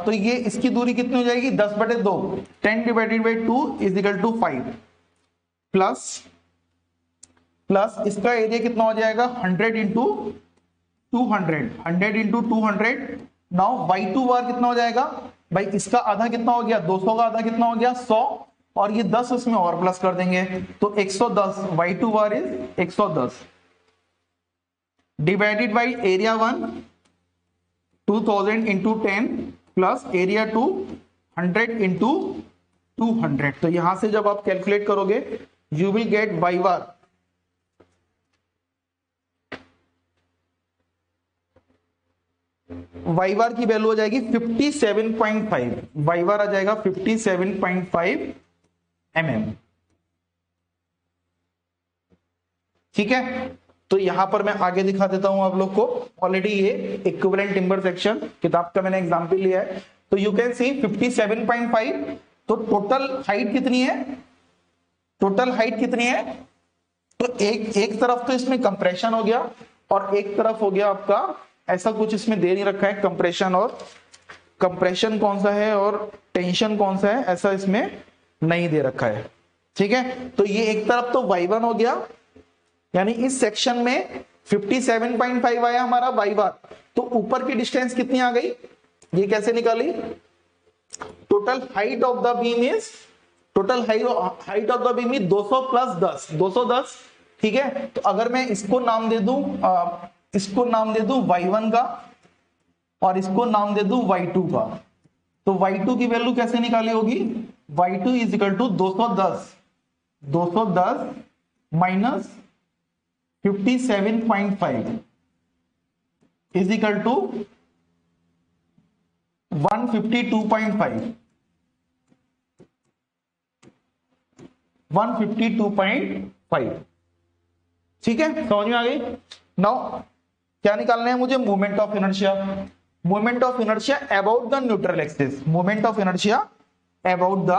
तो ये इसकी दूरी कितनी हो जाएगी, 10/2, 10 divided by 2 is equal to 5 plus इसका एरिया कितना हो जाएगा 100 इंटू 200, 100 इंटू 200। नाउ y2 बार कितना हो जाएगा भाई, इसका आधा कितना हो गया, 200 का आधा कितना हो गया 100, और ये 10 इसमें और प्लस कर देंगे तो 110, y2 bar is 110 divided by area 1 2000 into 10 plus area 2 100 into 200। तो यहां से जब आप कैलकुलेट करोगे you will get y bar y बार की वैल्यू हो जाएगी 57.5, y बार आ जाएगा 57.5 mm। ठीक है, तो यहां पर मैं आगे दिखा देता हूं आप लोग को। ऑलरेडी ये इक्विवेलेंट टिम्बर सेक्शन किताब का मैंने एग्जांपल लिया है, तो यू कैन सी 57.5। तो टोटल हाइट कितनी है, टोटल हाइट कितनी है, तो एक तरफ तो इसमें कंप्रेशन हो गया और एक तरफ हो गया आपका ऐसा कुछ इसमें दे नहीं रखा है कंप्रेशन, और कंप्रेशन कौन सा है और टेंशन कौन सा है ऐसा इसमें नहीं दे रखा है। ठीक है, तो ये एक तरफ तो y1 हो गया, यानी इस सेक्शन में 57.5 आया हमारा y बार। तो ऊपर की डिस्टेंस कितनी आ गई, ये कैसे निकाली, total height of the beam is total height of the beam 200 plus 10, 210। ठीक है, तो अगर मैं इसको नाम दे दूं y1 का और इसको नाम दे दूं y2 का, तो y2 की वैल्यू कैसे निकाली होगी? y2 is equal to 210 minus 57.5 is equal to 152.5। 152.5। ठीक है, समझ में आ गई? नाउ क्या निकालना है मुझे? Moment of inertia. Moment of inertia about the neutral axis. Moment of inertia about the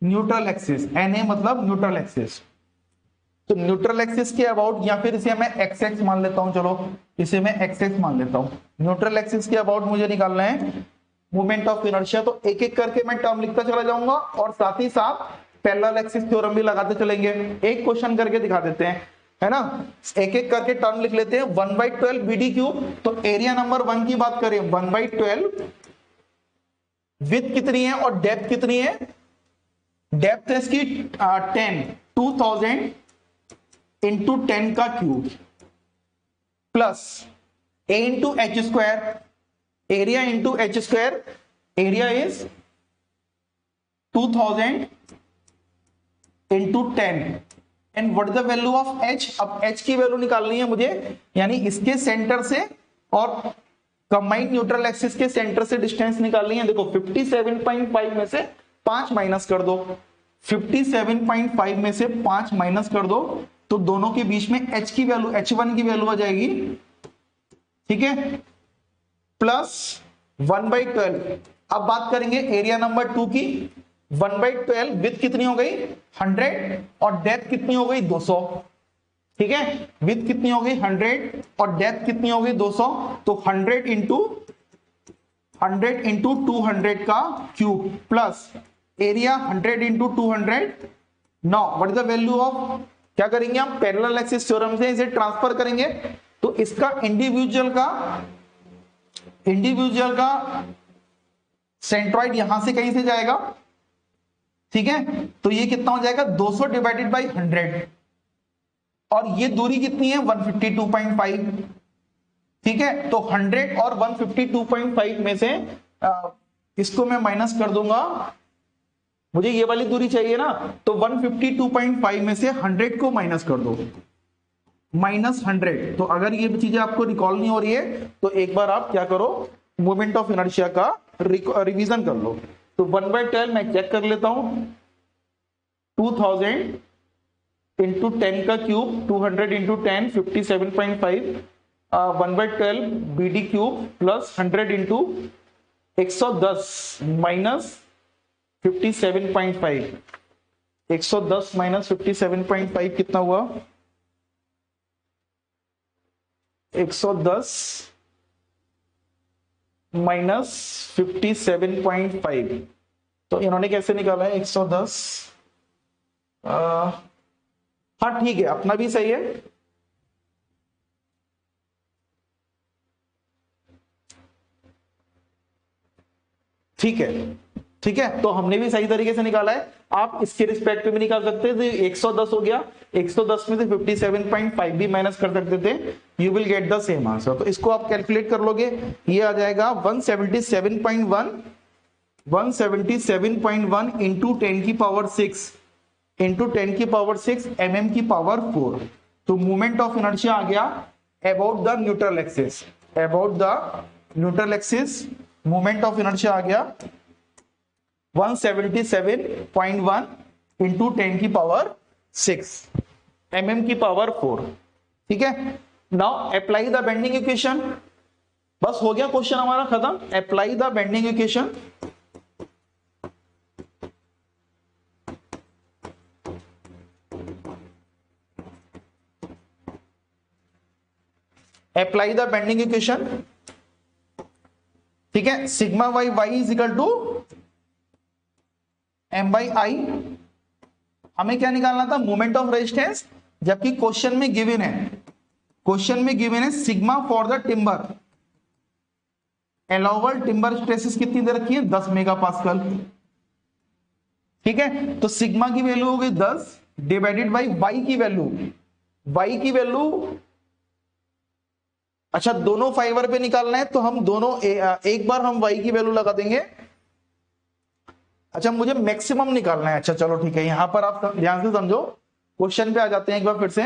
neutral axis. Na मतलब न्यूट्रल एक्सिस। तो न्यूट्रल एक्सिस के अबाउट, या फिर इसे मैं एक्स एक्स मान लेता हूं, चलो इसे मैं एक्स एक्स मान लेता हूं। न्यूट्रल एक्सिस के अबाउट मुझे निकालना है मोमेंट ऑफ इनर्शिया। तो एक एक करके मैं टर्म लिखता चला जाऊंगा और साथ ही साथ पैरेलल एक्सिस थ्योरम भी लगाते चलेंगे। एक क्वेश्चन करके दिखा देते हैं, है ना? एक एक करके टर्म लिख लेते हैं। 1/12 BD क्यूब, तो एरिया नंबर 1 की बात करें 1/12, विड्थ कितनी है और डेप्थ कितनी है? डेप्थ है इसकी 10, 2000 इंटू 10 का cube plus a into H square, area into H square, area is 2000 into 10 and what is the value of h? अब h की वैल्यू निकालनी है मुझे, यानी इसके सेंटर से और कंबाइंड न्यूट्रल एक्सिस के सेंटर से डिस्टेंस निकालनी है। देखो 57.5 में से 5 माइनस कर दो, 57.5 में से 5 माइनस कर दो, तो दोनों के बीच में h की वैल्यू, h1 की वैल्यू आ जाएगी। ठीक है, प्लस 1/12। अब बात करेंगे एरिया नंबर 2 की। 1/12 विड्थ कितनी हो गई? 100 और डेप्थ कितनी हो गई? 200। ठीक है, विड्थ कितनी हो गई? 100 और डेप्थ कितनी हो गई? 200। तो 100 इंटू 200 का cube plus area 100 into 200। Now what is the value of? क्या करेंगे हम? पैरेलल एक्सिस थ्योरम से इसे ट्रांसफर करेंगे। तो इसका इंडिविजुअल का सेंट्रॉइड यहां से कहीं से जाएगा। ठीक है, तो ये कितना हो जाएगा? 200 डिवाइडेड बाई 100 और ये दूरी कितनी है? 152.5। ठीक है, तो 100 और 152.5 में से इसको मैं माइनस कर दूंगा, मुझे ये वाली दूरी चाहिए ना, तो 152.5 में से 100 को माइनस कर दो, -100। तो अगर ये चीजें आपको रिकॉल नहीं हो रही है तो एक बार आप क्या करो, मोमेंट ऑफ इनर्शिया का रिवीजन कर लो। तो 1/12 मैं चेक कर लेता हूं, 2000 इंटू 10 का cube, 200 into 10 57.5, 1/12 BD cube plus 100 into 110 minus 57.5, 110 minus 57.5 कितना हुआ? 110 माइनस 57.5। तो इन्होंने कैसे निकाला है? 110, हाँ ठीक है, अपना भी सही है। ठीक है, ठीक है, तो हमने भी सही तरीके से निकाला है। आप इसके रिस्पेक्ट में भी निकाल सकते थे। 110 हो गया, 110 में से 57.5 भी माइनस कर सकते थे, you will get the same answer. तो इसको आप कैलकुलेट कर लोगे, ये आ जाएगा 177.1 इंटू 10 की पावर 6 इंटू 10 की पावर 6 mm की पावर 4। तो मोमेंट ऑफ इनर्शिया आ गया about the neutral axis, about the neutral axis moment of inertia आ गया 177.1 इंटू 10 की पावर 6 mm की पावर 4। ठीक है, now apply the bending equation. बस हो गया क्वेश्चन हमारा खत्म। Apply the bending equation. Apply the bending equation. ठीक है, sigma Y Y is equal to m/i। हमें क्या निकालना था? मोमेंट ऑफ रेजिस्टेंस, जबकि क्वेश्चन में गिवन है sigma for the timber. Allowable timber stresses कितनी दे रखी है? 10 मेगापास्कल। ठीक है, तो सिग्मा की वैल्यू होगी 10 डिवाइडेड बाई वाई की वैल्यू अच्छा दोनों फाइबर पे निकालना है तो हम दोनों एक बार हम वाई की वैल्यू लगा देंगे। अच्छा मुझे मैक्सिमम निकालना है। अच्छा चलो ठीक है, यहां पर आप ध्यान से समझो, क्वेश्चन पे आ जाते हैं एक बार फिर से।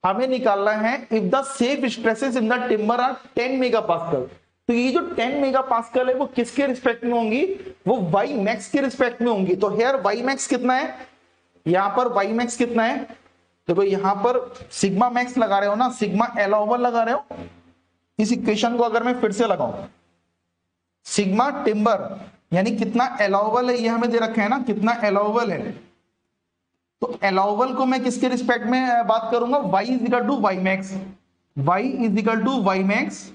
हमें निकालना है if the safe stresses in the timber are 10 megapascal, तो ये जो 10 मेगापास्कल है वो किसके रिस्पेक्ट में होंगी, वो वाई मैक्स के रिस्पेक्ट में होंगी। तो हेयर वाई मैक्स कितना है, यहां पर वाई मैक्स कितना है, देखो यहां पर सिग्मा मैक्स लगा रहे हो ना, सिग्मा अलाउबल लगा रहे हो। इस इक्वेशन को अगर मैं फिर से लगाऊं, सिग्मा टिम्बर यानी कितना अलाउबल है, ये हमें दे रखा है ना, कितना अलाउबल है। तो अलाउबल को मैं किसके रिस्पेक्ट में बात करूंगा, y is equal to y max, y is equal to y max.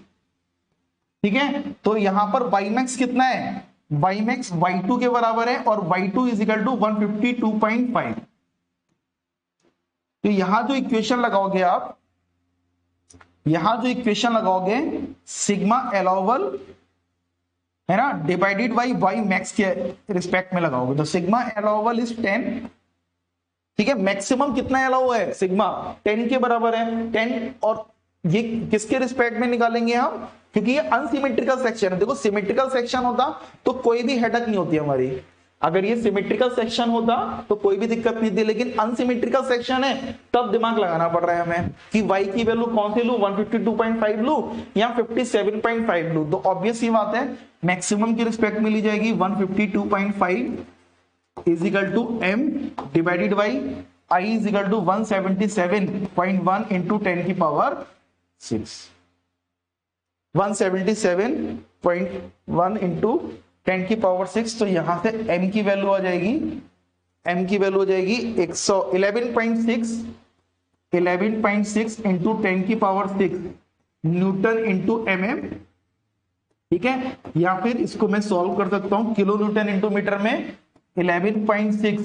ठीक है, तो यहां पर y मैक्स कितना है, y मैक्स y2 के बराबर है और y2 इज इक्वल टू 152.5। तो यहां जो इक्वेशन लगाओगे आप, यहां जो इक्वेशन लगाओगे सिग्मा अलाउबल है ना डिवाइडेड बाई वाई मैक्स के रिस्पेक्ट में लगाओगे, तो सिग्मा अलाउबल इज 10। ठीक है, मैक्सिमम कितना अलाउ है, सिग्मा 10 के बराबर है 10, और ये किसके रिस्पेक्ट में निकालेंगे हम, क्योंकि ये अनसिमेट्रिकल सेक्शन है। देखो सिमेट्रिकल सेक्शन होता तो कोई भी हेडक नहीं होती हमारी, अगर ये सिमेट्रिकल सेक्शन होता तो कोई भी दिक्कत नहीं थी, लेकिन अनसिमेट्रिकल सेक्शन है तब दिमाग लगाना पड़ रहा है हमें कि y की वैल्यू कौन सी लूं, 152.5 लूं या 57.5 लूं। तो ऑब्वियस ही बात है मैक्सिमम की रिस्पेक्ट में ली जाएगी 152.5 is equal to m divided by I is equal to 177.1 into 10 की पावर 6, 177.1 इंटू 10 की पावर 6। तो यहां से m की वैल्यू आ जाएगी, m की वैल्यू हो जाएगी 11.6 इंटू 10 की पावर 6 न्यूटन इंटू mm। ठीक है, या फिर इसको मैं सॉल्व कर सकता हूं, किलो न्यूटन इंटू मीटर में 11.6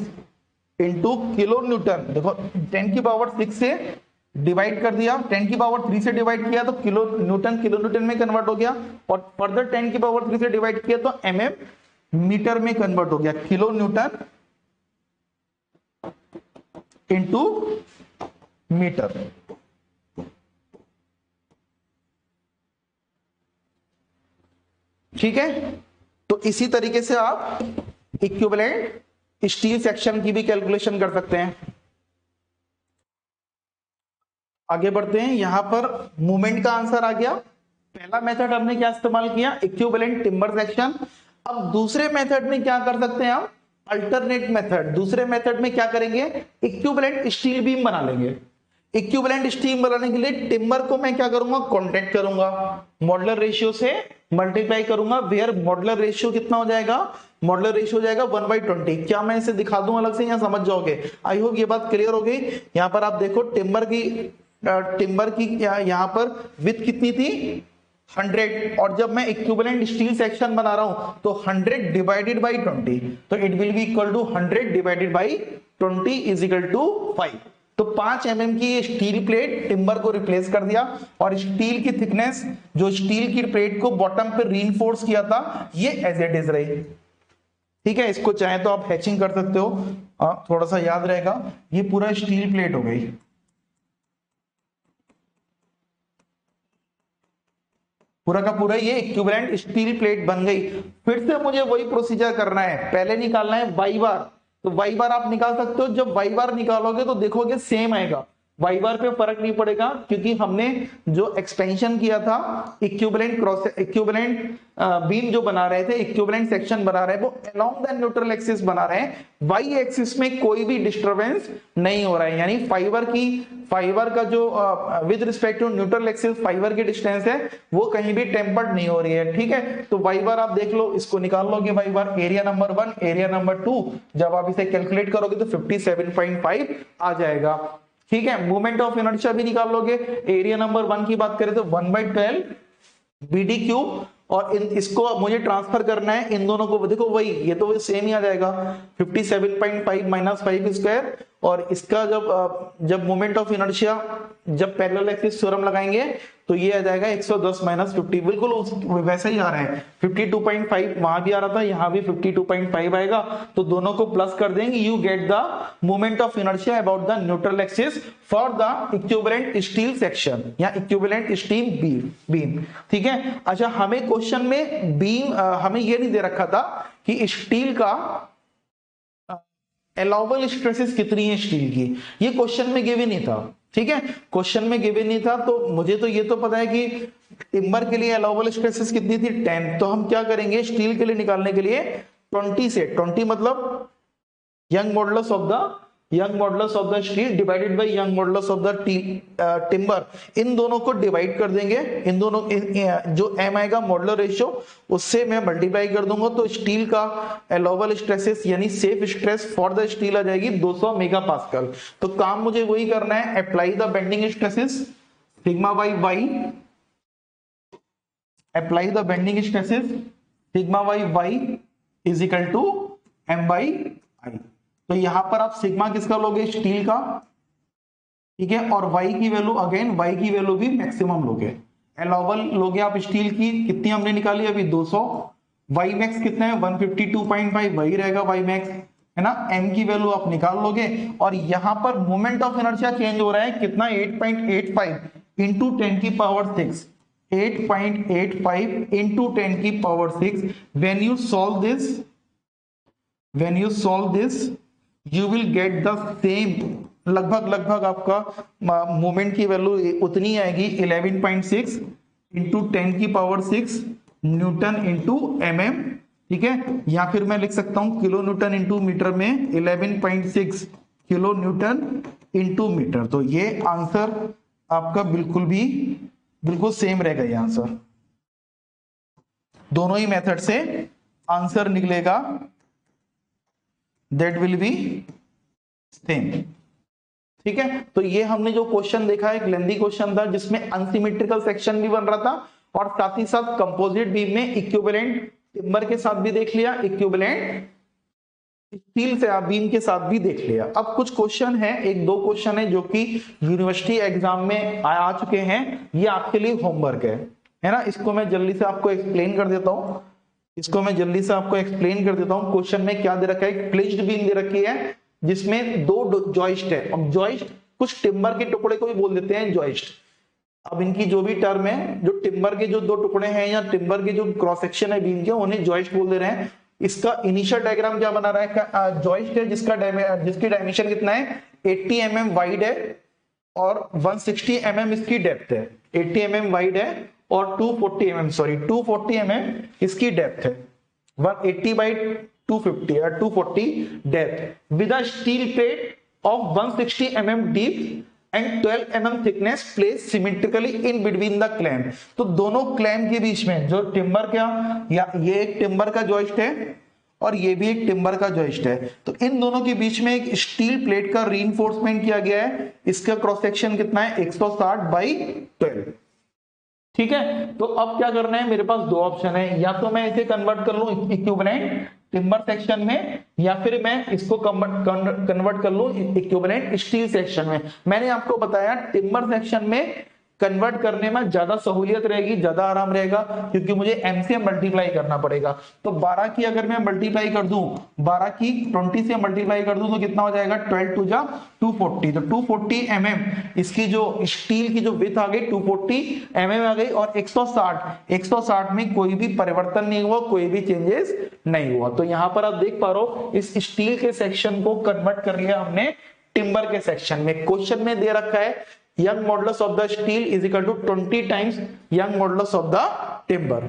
इंटू किलो न्यूटन, देखो 10 की पावर 6 से डिवाइड कर दिया, 10 की पावर 3 से डिवाइड किया तो किलो न्यूटन में कन्वर्ट हो गया, और फर्दर 10 की पावर 3 से डिवाइड किया तो mm मीटर में कन्वर्ट हो गया, किलो न्यूटन इंटू मीटर। ठीक है, तो इसी तरीके से आप इक्विवेलेंट स्टील सेक्शन की भी कैलकुलेशन कर सकते हैं। आगे बढ़ते हैं, यहां पर मूवमेंट का आंसर आ गया। पहला मेथड हमने क्या इस्तेमाल किया, इक्विवेलेंट टिम्बर सेक्शन। अब दूसरे मेथड में क्या कर सकते हैं हम, अल्टरनेट मेथड। दूसरे मेथड में क्या करेंगे, इक्विवेलेंट स्टील बीम बना लेंगे। इक्विवेलेंट स्टील बनाने के लिए टिम्बर को मैं क्या करूंगा, कॉन्ट्रैक्ट करूंगा, मॉडुलर रेशियो से मल्टीप्लाई करूंगा, वेयर मॉडुलर रेशियो कितना हो जाएगा, मॉडुलर रेशियो हो जाएगा 1/20। क्या मैं इसे दिखा दूं अलग से, या समझ जाओगे, आई होप ये बात क्लियर हो गई। यहां पर आप देखो टिम्बर की यहां पर विड्थ कितनी थी 100, और जब मैं इक्विवेलेंट स्टील सेक्शन बना रहा हूं तो 100 डिवाइडेड बाई 20, तो it will be equal to 100 divided by 20 is equal to 5। तो 5 mm की स्टील प्लेट टिम्बर को रिप्लेस कर दिया, और स्टील की थिकनेस जो स्टील की प्लेट को बॉटम पे रीइंफोर्स किया था ये एज इट इज रही। ठीक है, इसको चाहे तो आप हैचिंग कर सकते हो, थोड़ा सा याद रहेगा। ये पूरा स्टील प्लेट हो गई, पूरा का पूरा ये इक्विवेलेंट स्टील प्लेट बन गई। फिर से मुझे वही प्रोसीजर करना है, पहले निकालना है वाई बार। तो वाई बार आप निकाल सकते हो, जब वाई बार निकालोगे तो देखोगे सेम आएगा, वाई बार पे फर्क नहीं पड़ेगा, क्योंकि हमने जो एक्सपेंशन किया था इक्विवेलेंट बीम जो बना रहे थे, इक्विवेलेंट सेक्शन बना रहे हैं, वो अलोंग द न्यूट्रल एक्सिस बना रहे हैं, वाई एक्सिस में कोई भी डिस्टरबेंस नहीं हो रहा है, यानी फाइबर का जो with respect to neutral axis fibre की डिस्टेंस है वो कहीं भी टेम्पर्ड नहीं हो रही है। ठीक है, तो वाई बार आप देख लो, इसको निकाल लोगे वाई बार, एरिया नंबर 1 एरिया नंबर 2, जब आप इसे कैलकुलेट करोगे तो 57.5 आ जाएगा। ठीक है, मूवमेंट ऑफ इनर्शिया भी निकाल लोगे, एरिया नंबर 1 की बात करें तो 1/12 BD क्यूब, और इसको मुझे ट्रांसफर करना है इन दोनों को, देखो वही ये तो सेम ही आ जाएगा 57.5 माइनस 5 स्क्वायर, और इसका जब मोमेंट ऑफ इनर्शिया जब पैरेलल एक्सिस थ्योरम लगाएंगे तो ये आ जाएगा 110 माइनस 50, बिल्कुल वैसा ही आ रहा है। 52.5 वहां भी आ रहा था, यहाँ भी 52.5 आएगा, तो दोनों को प्लस कर देंगे, you get the moment of inertia about the neutral axis for the equivalent steel section या इक्विवेलेंट स्टील बीम। ठीक है, अच्छा हमें क्वेश्चन में बीम हमें ये नहीं दे रखा था कि स्टील का अलाउबल स्ट्रेसेस कितनी है स्टील की, ये क्वेश्चन में गिवन नहीं था। ठीक है, क्वेश्चन में गिवन नहीं था, तो मुझे तो ये तो पता है कि टिम्बर के लिए अलाउबल स्ट्रेसेस कितनी थी 10, तो हम क्या करेंगे स्टील के लिए निकालने के लिए 20 से, 20 मतलब Young modulus of the steel divided by Young modulus of the timber, इन दोनों को डिवाइड कर देंगे, इन दोनों जो m आएगा मॉडुलर रेशियो उससे मैं मल्टीप्लाई कर दूंगा, तो स्टील का अलाउबल स्ट्रेसेस यानी safe stress for the steel आ जाएगी 200 मेगापास्कल। तो काम मुझे वही करना है, apply the bending stresses sigma by Y, apply the bending stresses sigma by Y is equal to m by I. तो यहां पर आप सिग्मा किसका लोगे स्टील का, ठीक है, और y की वैल्यू अगेन y की वैल्यू भी मैक्सिमम लोगे, अलाउबल लोगे आप स्टील की, कितनी हमने निकाली अभी 200, y मैक्स कितना है 152.5 वही रहेगा y मैक्स, है ना, m की वैल्यू आप निकाल लोगे, और यहां पर मोमेंट ऑफ इनर्शिया चेंज हो रहा है कितना 8.85 इंटू 10 की पावर 6, 8.85 इंटू 10 की power 6। when you solve this you will get the same, लगभग आपका मोमेंट की वैल्यू उतनी आएगी 11.6 इंटू 10 की पावर 6 न्यूटन इंटू mm। ठीक है, या फिर मैं लिख सकता हूं किलो न्यूटन इंटू मीटर में 11.6 किलो न्यूटन इंटू मीटर। तो ये आंसर आपका बिल्कुल सेम रहेगा, ये आंसर दोनों ही मेथड से आंसर निकलेगा, दैट विल बी सेम। ठीक है, तो ये हमने जो क्वेश्चन देखा एक लेंथी क्वेश्चन था जिसमें अनसिमेट्रिकल सेक्शन भी बन रहा था और साथ ही साथ कंपोजिट बीम में इक्विवेलेंट टिम्बर के साथ भी देख लिया, इक्विवेलेंट स्टील से बीम के साथ भी देख लिया। अब कुछ क्वेश्चन है, एक दो क्वेश्चन है जो कि यूनिवर्सिटी एग्जाम में आ चुके हैं, ये आपके लिए होमवर्क है ना, इसको मैं जल्दी से आपको एक्सप्लेन कर देता हूं, क्वेश्चन में क्या दे रखा है, प्लेज्ड बीम दे रखी है जिसमें दो जॉइस्ट है। अब जॉइस्ट कुछ टिम्बर के टुकड़े को भी बोल देते हैं जॉइस्ट, अब इनकी जो भी टर्म है, जो टिम्बर के जो दो टुकड़े हैं या टिम्बर के जो क्रॉस सेक्शन है बीम के, उन्हें जॉइस्ट बोल दे रहे हैं। इसका इनिशियल डायग्राम क्या बना रहा है, जॉइस्ट है जिसकी डायमेंशन कितना है 80 mm वाइड है और 160 mm इसकी डेप्थ है, 80 mm वाइड है और 240 mm इसकी डेप्थ है, 180 बाई 250 या 240 depth with a steel plate of 160 mm deep and 12 mm thickness place symmetrically in between the clam. तो दोनों क्लैम के बीच में जो टिम्बर क्या, या ये एक टिम्बर का जॉइस्ट है और ये भी एक टिम्बर का जॉइस्ट है, तो इन दोनों के बीच में एक स्टील प्लेट का रीइंफोर्समेंट किया गया है, इसका क्रॉस सेक्शन कितना है 160 बाई 12। ठीक है, तो अब क्या करना है, मेरे पास दो ऑप्शन है, या तो मैं इसे कन्वर्ट कर लूं इक्विवेलेंट टिम्बर सेक्शन में, या फिर मैं इसको कन्वर्ट कर लूं इक्विवेलेंट स्टील सेक्शन में। मैंने आपको बताया टिम्बर सेक्शन में कन्वर्ट करने में ज्यादा सहूलियत रहेगी, ज्यादा आराम रहेगा, क्योंकि मुझे m से मल्टीप्लाई करना पड़ेगा। तो 12 की अगर मैं मल्टीप्लाई कर दूं, 12 की 20 से मल्टीप्लाई कर दूं तो कितना हो जाएगा 12 टू जा 240, तो 240 mm इसकी जो स्टील की जो विड्थ आ गई 240 mm आ गई, और 160 में कोई भी परिवर्तन नहीं हुआ, कोई भी चेंजेस नहीं हुआ। तो यहां पर आप देख पा रहे हो इस स्टील के सेक्शन को कन्वर्ट कर लिया हमने टिम्बर के सेक्शन में। क्वेश्चन में दे रखा है young modulus of the steel is equal to 20 times young modulus of the timber।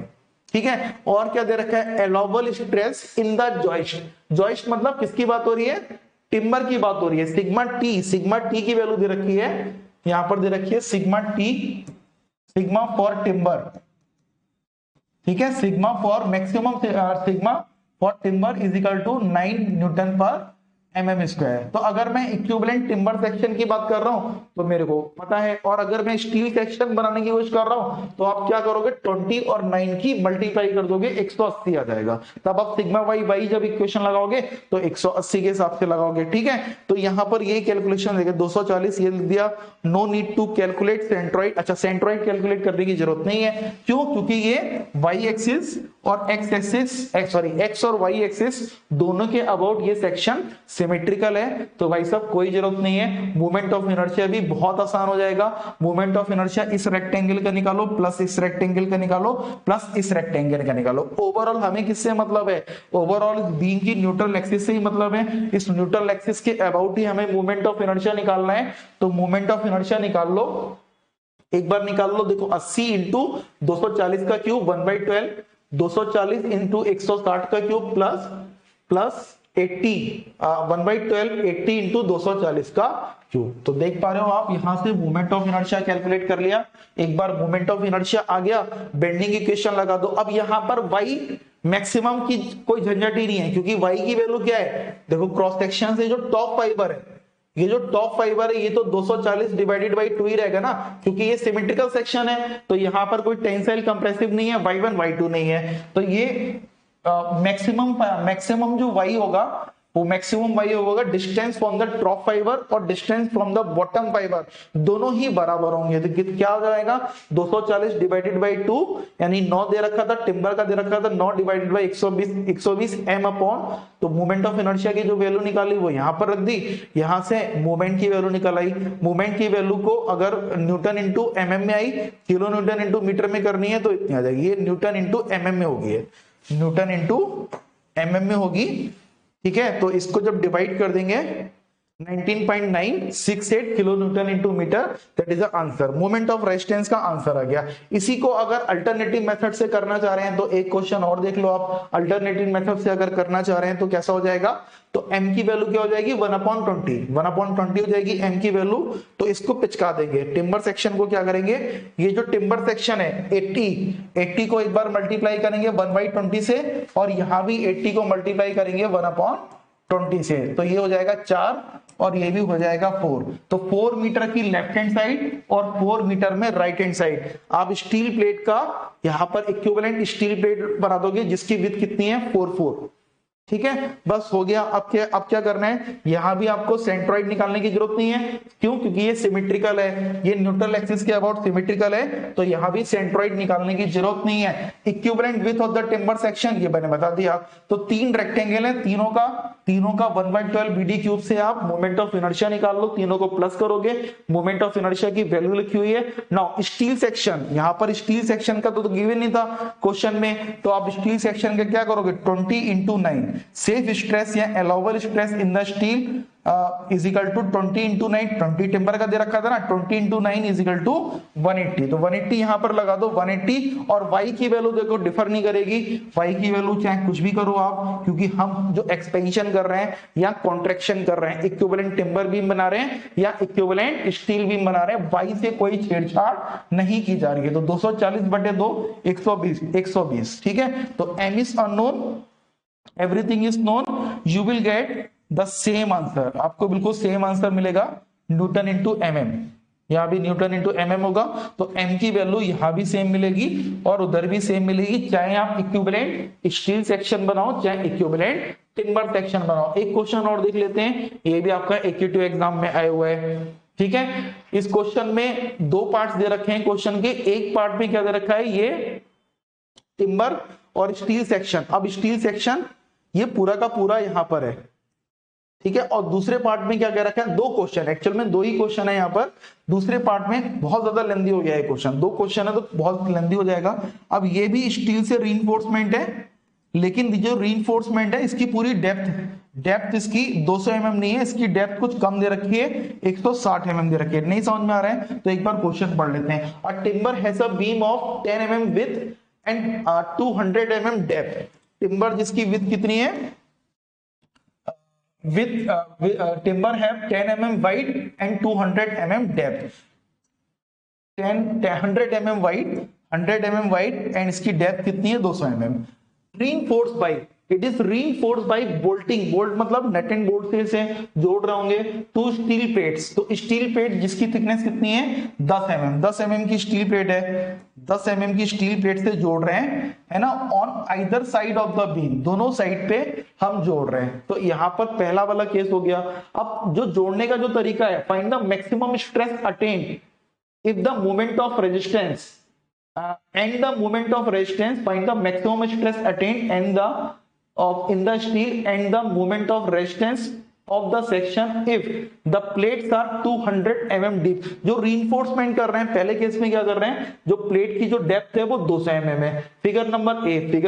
ठीक है, और क्या दे रखा है, allowable stress in the joist मतलब किसकी बात हो रही है, टिम्बर की बात हो रही है। सिग्मा टी की वैल्यू दे रखी है, यहां पर दे रखी है सिग्मा फॉर टिम्बर। ठीक है, sigma for maximum sigma for timber is equal to 9 newton per mm square. तो अगर मैं इक्विवेलेंट टिम्बर सेक्शन की बात कर रहा हूं तो मेरे को पता है, और अगर मैं स्टील सेक्शन बनाने की कोशिश कर रहा हूं तो आप क्या करोगे, 20 और 9 की मल्टीप्लाई कर दोगे, 180 आ जाएगा। तब आप सिग्मा वाई वाई जब इक्वेशन लगाओगे तो 180 के हिसाब से लगाओगे, ठीक है। तो यहां पर ये कैलकुलेशन देगा 240, ये लिख दिया। No need to calculate centroid. अच्छा, सेंट्रोइड कैलकुलेट करने की जरूरत नहीं है, क्यों? क्योंकि ये वाई एक्सिस और एक्स एक्सिस एक्स और वाई एक्सिस दोनों के अबाउट ये सेक्शन सिमेट्रिकल है, तो भाई साहब कोई जरूरत नहीं है। मोमेंट ऑफ इनर्शिया भी बहुत आसान हो जाएगा। मोमेंट ऑफ इनर्शिया इस रेक्टेंगल का निकालो प्लस इस रेक्टेंगल का निकालो प्लस इस रेक्टेंगल का निकालो। ओवरऑल हमें किससे मतलब है? ओवरऑल बीम की न्यूट्रल एक्सिस से ही मतलब है। इस न्यूट्रल एक्सिस के अबाउट ही हमें मोमेंट ऑफ इनर्शिया निकालना है। तो मोमेंट ऑफ इनर्शिया निकाल लो, एक बार निकाल लो। देखो 80 इंटू 240 का क्यूब 1/12, 240 इंटू 160 का क्यूब प्लस 80 1/12, 80 इंटू 240 का क्यूब। तो देख पा रहे हो आप, यहां से मोमेंट ऑफ इनर्शिया कैलकुलेट कर लिया। एक बार मोमेंट ऑफ इनर्शिया आ गया, बेंडिंग इक्वेशन लगा दो। अब यहां पर वाई मैक्सिमम की कोई झंझट ही नहीं है, क्योंकि वाई की वैल्यू क्या है? देखो क्रॉस सेक्शन से जो टॉप फाइबर है, ये जो टॉप फाइबर है ये तो 240 डिवाइडेड बाई 2 ही रहेगा ना, क्योंकि ये सिमेट्रिकल सेक्शन है। तो यहां पर कोई टेंसाइल कंप्रेसिव नहीं है, y1 y2 नहीं है। तो ये मैक्सिमम जो y होगा वो मैक्सिमम y होगा distance from the top fibre और distance from the bottom fibre, दोनों ही बराबर होंगे। तो क्या हो जाएगा? 240 डिवाइडेड बाई 2, यानी 9 दे रखा था, टिम्बर का दे रखा था 9 डिवाइडेड बाई 120 m अपॉन। तो मोमेंट ऑफ इनर्शिया की जो वैल्यू निकाली वो यहां पर रख दी, यहां से मोमेंट की वैल्यू निकल आई। मोमेंट की वैल्यू को अगर न्यूटन इंटू mm में आई, किलो न्यूटन इंटू मीटर में करनी है तो इतनी आ जाएगी। ये न्यूटन इंटू mm में होगी, न्यूटन इंटू mm में होगी, ठीक है। तो इसको जब डिवाइड कर देंगे 19.968 kilo newton into metre, that is the answer. Moment of resistance का आंसर आ गया। इसी को अगर अल्टरनेटिव मेथड से करना चाह रहे हैं तो एक क्वेश्चन और देख लो आप। अल्टरनेटिव मेथड से अगर करना चाह रहे हैं तो कैसा हो जाएगा? तो m की वैल्यू क्या हो जाएगी? 1/20, 1/20 हो जाएगी m की वैल्यू। तो इसको पिचका देंगे। टिम्बर सेक्शन को क्या करेंगे? ये जो टिम्बर सेक्शन है 80 को एक बार मल्टीप्लाई करेंगे 1/20 से, और यहां भी 80 को मल्टीप्लाई करेंगे 1/20 से। तो ये हो जाएगा 4 और ये भी हो जाएगा 4। तो 4 मीटर की लेफ्ट हैंड साइड और 4 मीटर में राइट हैंड साइड आप स्टील प्लेट का यहां पर इक्विवेलेंट स्टील प्लेट बना दोगे, जिसकी विड्थ कितनी है? 4, ठीक है। बस हो गया। अब क्या करना है? यहां भी आपको सेंट्रॉइड निकालने की जरूरत नहीं है, क्यों? क्योंकि ये सिमेट्रिकल है, ये न्यूट्रल एक्सिस के अबाउट सिमेट्रिकल है, तो यहां भी सेंट्रॉइड निकालने की जरूरत नहीं है। Equivalent width of the timber section ये मैंने बता दिया। तो 3 रेक्टेंगल है, तीनों का 1/12 BD क्यूब से आप मोमेंट ऑफ इनर्शिया निकाल लो। तीनों को प्लस करोगे, मोमेंट ऑफ इनर्शिया की वैल्यू लिखी हुई है। नाउ स्टील सेक्शन, यहां पर स्टील सेक्शन का तो गिवन नहीं था क्वेश्चन में, तो आप स्टील सेक्शन का क्या करोगे? 20 इंटू 9 सेफ स्ट्रेस या allowable stress in the steel is equal to 20 into 9। 20 timber का दे रखा था ना, 20 इंटू 9 इज इक्वल टू 180। तो 180 यहां पर लगा दो, 180। और y की वैल्यू देखो डिफर नहीं करेगी, y की वैल्यू चाहे कुछ भी करो आप, क्योंकि हम जो एक्सपेंशन कर रहे हैं या कॉन्ट्रैक्शन कर रहे हैं, इक्विवेलेंट टिम्बर बीम बना रहे हैं या इक्विवेलेंट स्टील बीम बना रहे हैं, y से कोई छेड़छाड़ नहीं की जा रही है। तो 240/2 120, ठीक है। तो m is unknown, everything is known, you will get the same answer. आपको बिल्कुल सेम आंसर मिलेगा, न्यूटन इंटू mm। यहां भी न्यूटन इंटू mm होगा, तो m की वैल्यू यहां भी सेम मिलेगी और उधर भी सेम मिलेगी, चाहे आप इक्विवेलेंट स्टील सेक्शन बनाओ चाहे इक्विवेलेंट टिम्बर सेक्शन बनाओ। एक क्वेश्चन और देख लेते हैं, ये भी आपका AQ2 एग्जाम में आए हुए है, ठीक है। इस क्वेश्चन में 2 पार्ट्स दे रखे हैं क्वेश्चन के। एक पार्ट में क्या दे रखा है? ये टिम्बर और स्टील सेक्शन। अब स्टील सेक्शन ये पूरा का पूरा यहां पर है, ठीक है। और दूसरे पार्ट में क्या कह रखा है? 2 क्वेश्चन, एक्चुअल में 2 ही क्वेश्चन है यहाँ पर। दूसरे पार्ट में बहुत ज्यादा लेंदी हो गया है क्वेश्चन, 2 क्वेश्चन है तो बहुत लेंदी हो जाएगा। अब ये भी स्टील से रीइंफोर्समेंट है, लेकिन जो रीइंफोर्समेंट है इसकी पूरी डेप्थ इसकी 200 mm नहीं है, इसकी डेप्थ कुछ कम दे रखी है, 160 mm दे रखी है। नहीं समझ में आ रहा है तो एक बार क्वेश्चन पढ़ लेते हैं। A timber has a beam of 10 mm width and 200 mm depth. Timber जिसकी विड्थ कितनी है? Timber have 10 mm wide and 200 mm depth. 100 mm wide, 100 mm wide and इसकी डेप्थ कितनी है? 200 mm। Reinforced by it is reinforced by bolting, bolt मतलब नट एंड बोल्ट से इसे जोड़ रहे होंगे, टू स्टील प्लेट्स। तो स्टील प्लेट जिसकी थिकनेस कितनी है 10 mm, 10 mm की स्टील प्लेट है, 10 mm की स्टील प्लेट से जोड़ रहे हैं, है ना, on either side of the beam, दोनों साइड पे हम जोड़ रहे हैं। तो यहां पर पहला वाला केस हो गया। अब जो जोड़ने का जो तरीका है, find the maximum stress attend if the moment of resistance and the moment of resistance, find the maximum stress attained and the in the steel and the moment of resistance of the section if the plates are 200 mm deep। जो reinforcement कर रहे हैं पहले केस में क्या कर रहे हैं, जो प्लेट की जो डेप्थ है वो 200 mm है। फिगर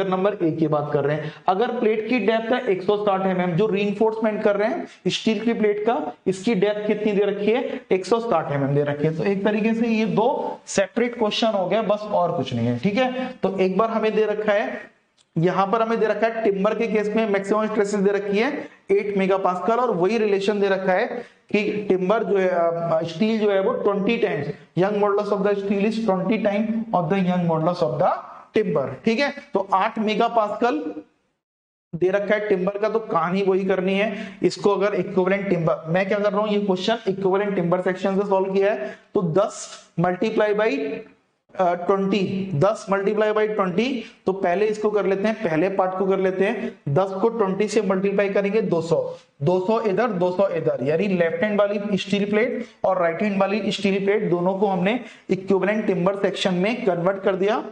नंबर ए की बात कर रहे हैं। अगर प्लेट की डेप्थ है 160 mm, जो reinforcement कर रहे हैं स्टील की प्लेट का, इसकी डेप्थ कितनी दे रखी है 160 mm दे रखी है। तो एक तरीके से ये दो सेपरेट क्वेश्चन हो गया, बस और कुछ नहीं है। ठीक है, तो एक बार हमें दे रखा है, यहां पर हमें दे रखा है टिम्बर के केस में मैक्सिमम स्ट्रेसेस दे रखी है 8 मेगापास्कल, और वही रिलेशन दे रखा है कि टिम्बर जो है स्टील जो है वो 20 times, young modulus of the steel is 20 time of the Young modulus of the timber. ठीक है, तो 8 मेगापास्कल दे रखा है टिम्बर का, तो कहानी वही करनी है। इसको अगर इक्विवेलेंट टिम्बर, मैं क्या कर रहा हूं, ये क्वेश्चन इक्विवेलेंट टिम्बर सेक्शन से सॉल्व किया है, तो 10 मल्टीप्लाई बाई 20, 10 मल्टीप्लाई बाई 20, तो पहले इसको कर लेते हैं, पहले पार्ट को कर लेते हैं, 10 को 20 से मल्टीप्लाई करेंगे 200, 200 इधर 200 इधर, यानी लेफ्ट हैंड वाली स्टील प्लेट और राइट हैंड वाली स्टील प्लेट दोनों को हमने इक्विवेलेंट टिम्बर सेक्शन में कन्वर्ट कर दिया,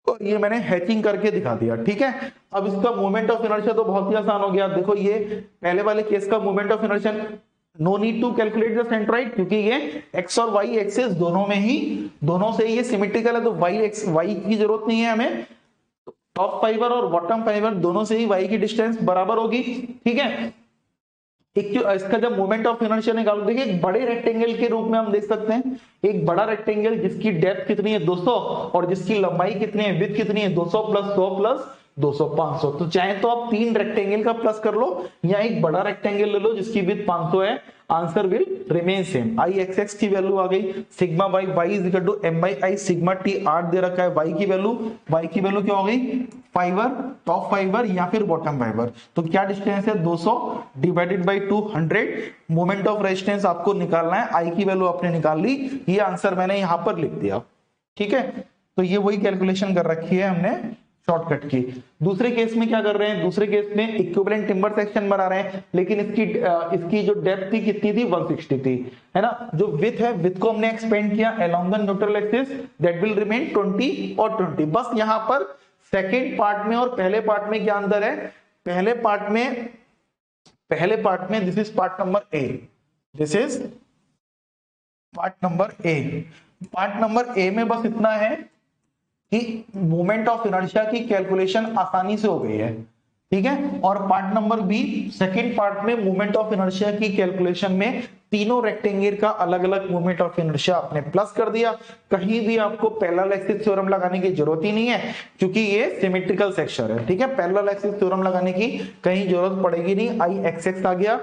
और ये मैंने हैचिंग करके दिखा दिया। ठीक है, अब इसका मोमेंट ऑफ इनर्शिया तो बहुत ही आसान हो गया। देखो ये पहले वाले केस का moment of inertia, no need to calculate the centroid, क्योंकि ये एक्स और वाई एक्सिस दोनों से ये सिमेट्रिकल है, तो वाई की जरूरत नहीं है हमें। टॉप फाइबर और बॉटम फाइबर दोनों से ही वाई की डिस्टेंस बराबर होगी। ठीक है, इसका जब मोमेंट ऑफ इनर्शिया निकालो, देखिए एक बड़े रेक्टेंगल के रूप में हम देख सकते हैं, एक बड़ा रेक्टेंगल जिसकी डेप्थ कितनी है 200 और जिसकी लंबाई कितनी है, विड्थ कितनी है 200 प्लस 100 प्लस 200 500। तो चाहे तो आप 3 रेक्टेंगल का प्लस कर लो या एक बड़ा रेक्टेंगल ले लो जिसकी विड्थ 500 है, answer will remain same. I X X की वैल्यू आ गई, sigma by Y is equal to M by I, sigma T 8 दे रखा है, वाई की वैल्यू क्या हो गई, फाइबर, टॉप फाइबर या फिर बॉटम फाइबर। तो क्या डिस्टेंस है 200 divided by 200, moment of resistance आपको निकालना है, आई की वैल्यू आपने निकाल ली, ये आंसर मैंने यहां पर लिख दिया। ठीक है, तो ये वही कैलकुलेशन कर रखी है हमने शॉर्टकट की। दूसरे केस में क्या कर रहे हैं, दूसरे केस में इक्विवेलेंट टिम्बर सेक्शन बना रहे हैं, लेकिन इसकी जो डेप्थ थी कितनी थी 160 थी, है ना। जो विड्थ है, विड्थ को हमने एक्सपेंड किया along the neutral axis, that will remain 20 और 20। बस यहां पर सेकेंड पार्ट में और पहले पार्ट में क्या अंतर है, पहले पार्ट में this is part number A, this is part number A. Part number A में बस इतना है कि मोमेंट ऑफ इनर्शिया की कैलकुलेशन आसानी से हो गई है। ठीक है, और पार्ट नंबर बी, सेकंड पार्ट में मोमेंट ऑफ इनर्शिया की कैलकुलेशन में तीनों रेक्टेंगल का अलग अलग मोमेंट ऑफ इनर्शिया आपने प्लस कर दिया। कहीं भी आपको पैरेलल एक्सिस थ्योरम लगाने की जरूरत ही नहीं है, क्योंकि ये सिमेट्रिकल सेक्शन है। ठीक है, पैरेलल एक्सिस थ्योरम लगाने की कहीं जरूरत पड़ेगी नहीं। आई एक्स एक्स आ गया,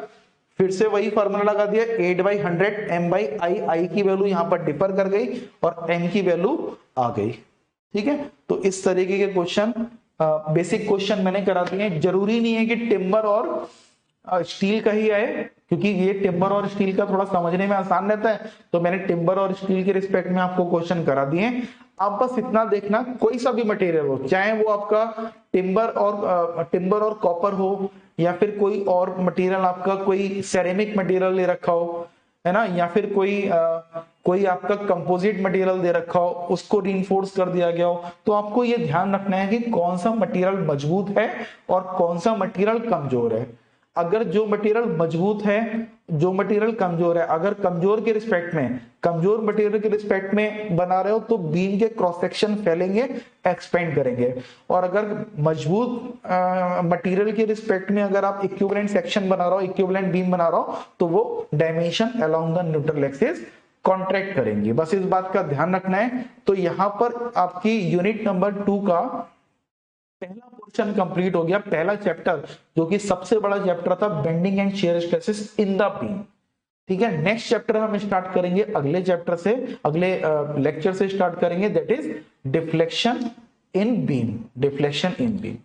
फिर से वही फॉर्मूला लगा दिया, 8/100 m बाई आई, आई की वैल्यू यहां पर डिफर कर गई और m की वैल्यू आ गई। ठीक है, तो इस तरीके के क्वेश्चन, बेसिक क्वेश्चन मैंने करा दिए। जरूरी नहीं है कि टिम्बर और स्टील का ही आए, क्योंकि ये टिम्बर और स्टील का थोड़ा समझने में आसान रहता है, तो मैंने टिम्बर और स्टील के रिस्पेक्ट में आपको क्वेश्चन करा दिए। आप बस इतना देखना, कोई सा भी मटेरियल हो, चाहे वो आपका टिम्बर और कॉपर हो, या फिर कोई और मटेरियल आपका कोई सेरेमिक मटेरियल ले रखा हो, है ना, या फिर कोई आपका कंपोजिट मटेरियल दे रखा हो, उसको रीइंफोर्स कर दिया गया हो, तो आपको ये ध्यान रखना है कि कौन सा मटेरियल मजबूत है और कौन सा मटेरियल कमजोर है। अगर जो मटेरियल मजबूत है, जो मटेरियल कमजोर है, अगर कमजोर मटेरियल के रिस्पेक्ट में बना रहे हो तो बीम के क्रॉस सेक्शन फैलेंगे, एक्सपेंड करेंगे। और अगर मजबूत मटेरियल के रिस्पेक्ट में अगर आप इक्विवेलेंट सेक्शन बना रहे हो, इक्विवेलेंट बीम बना रहे हो, तो वो dimension along the neutral axis contract करेंगे। बस इस बात का ध्यान रखना है। तो यहां पर आपकी यूनिट नंबर 2 का पहला पोर्शन कंप्लीट हो गया, पहला चैप्टर, जो कि सबसे बड़ा चैप्टर था, bending and shear stresses in the beam. ठीक है, नेक्स्ट चैप्टर हम स्टार्ट करेंगे अगले चैप्टर से, अगले लेक्चर से स्टार्ट करेंगे, that is deflection in beam.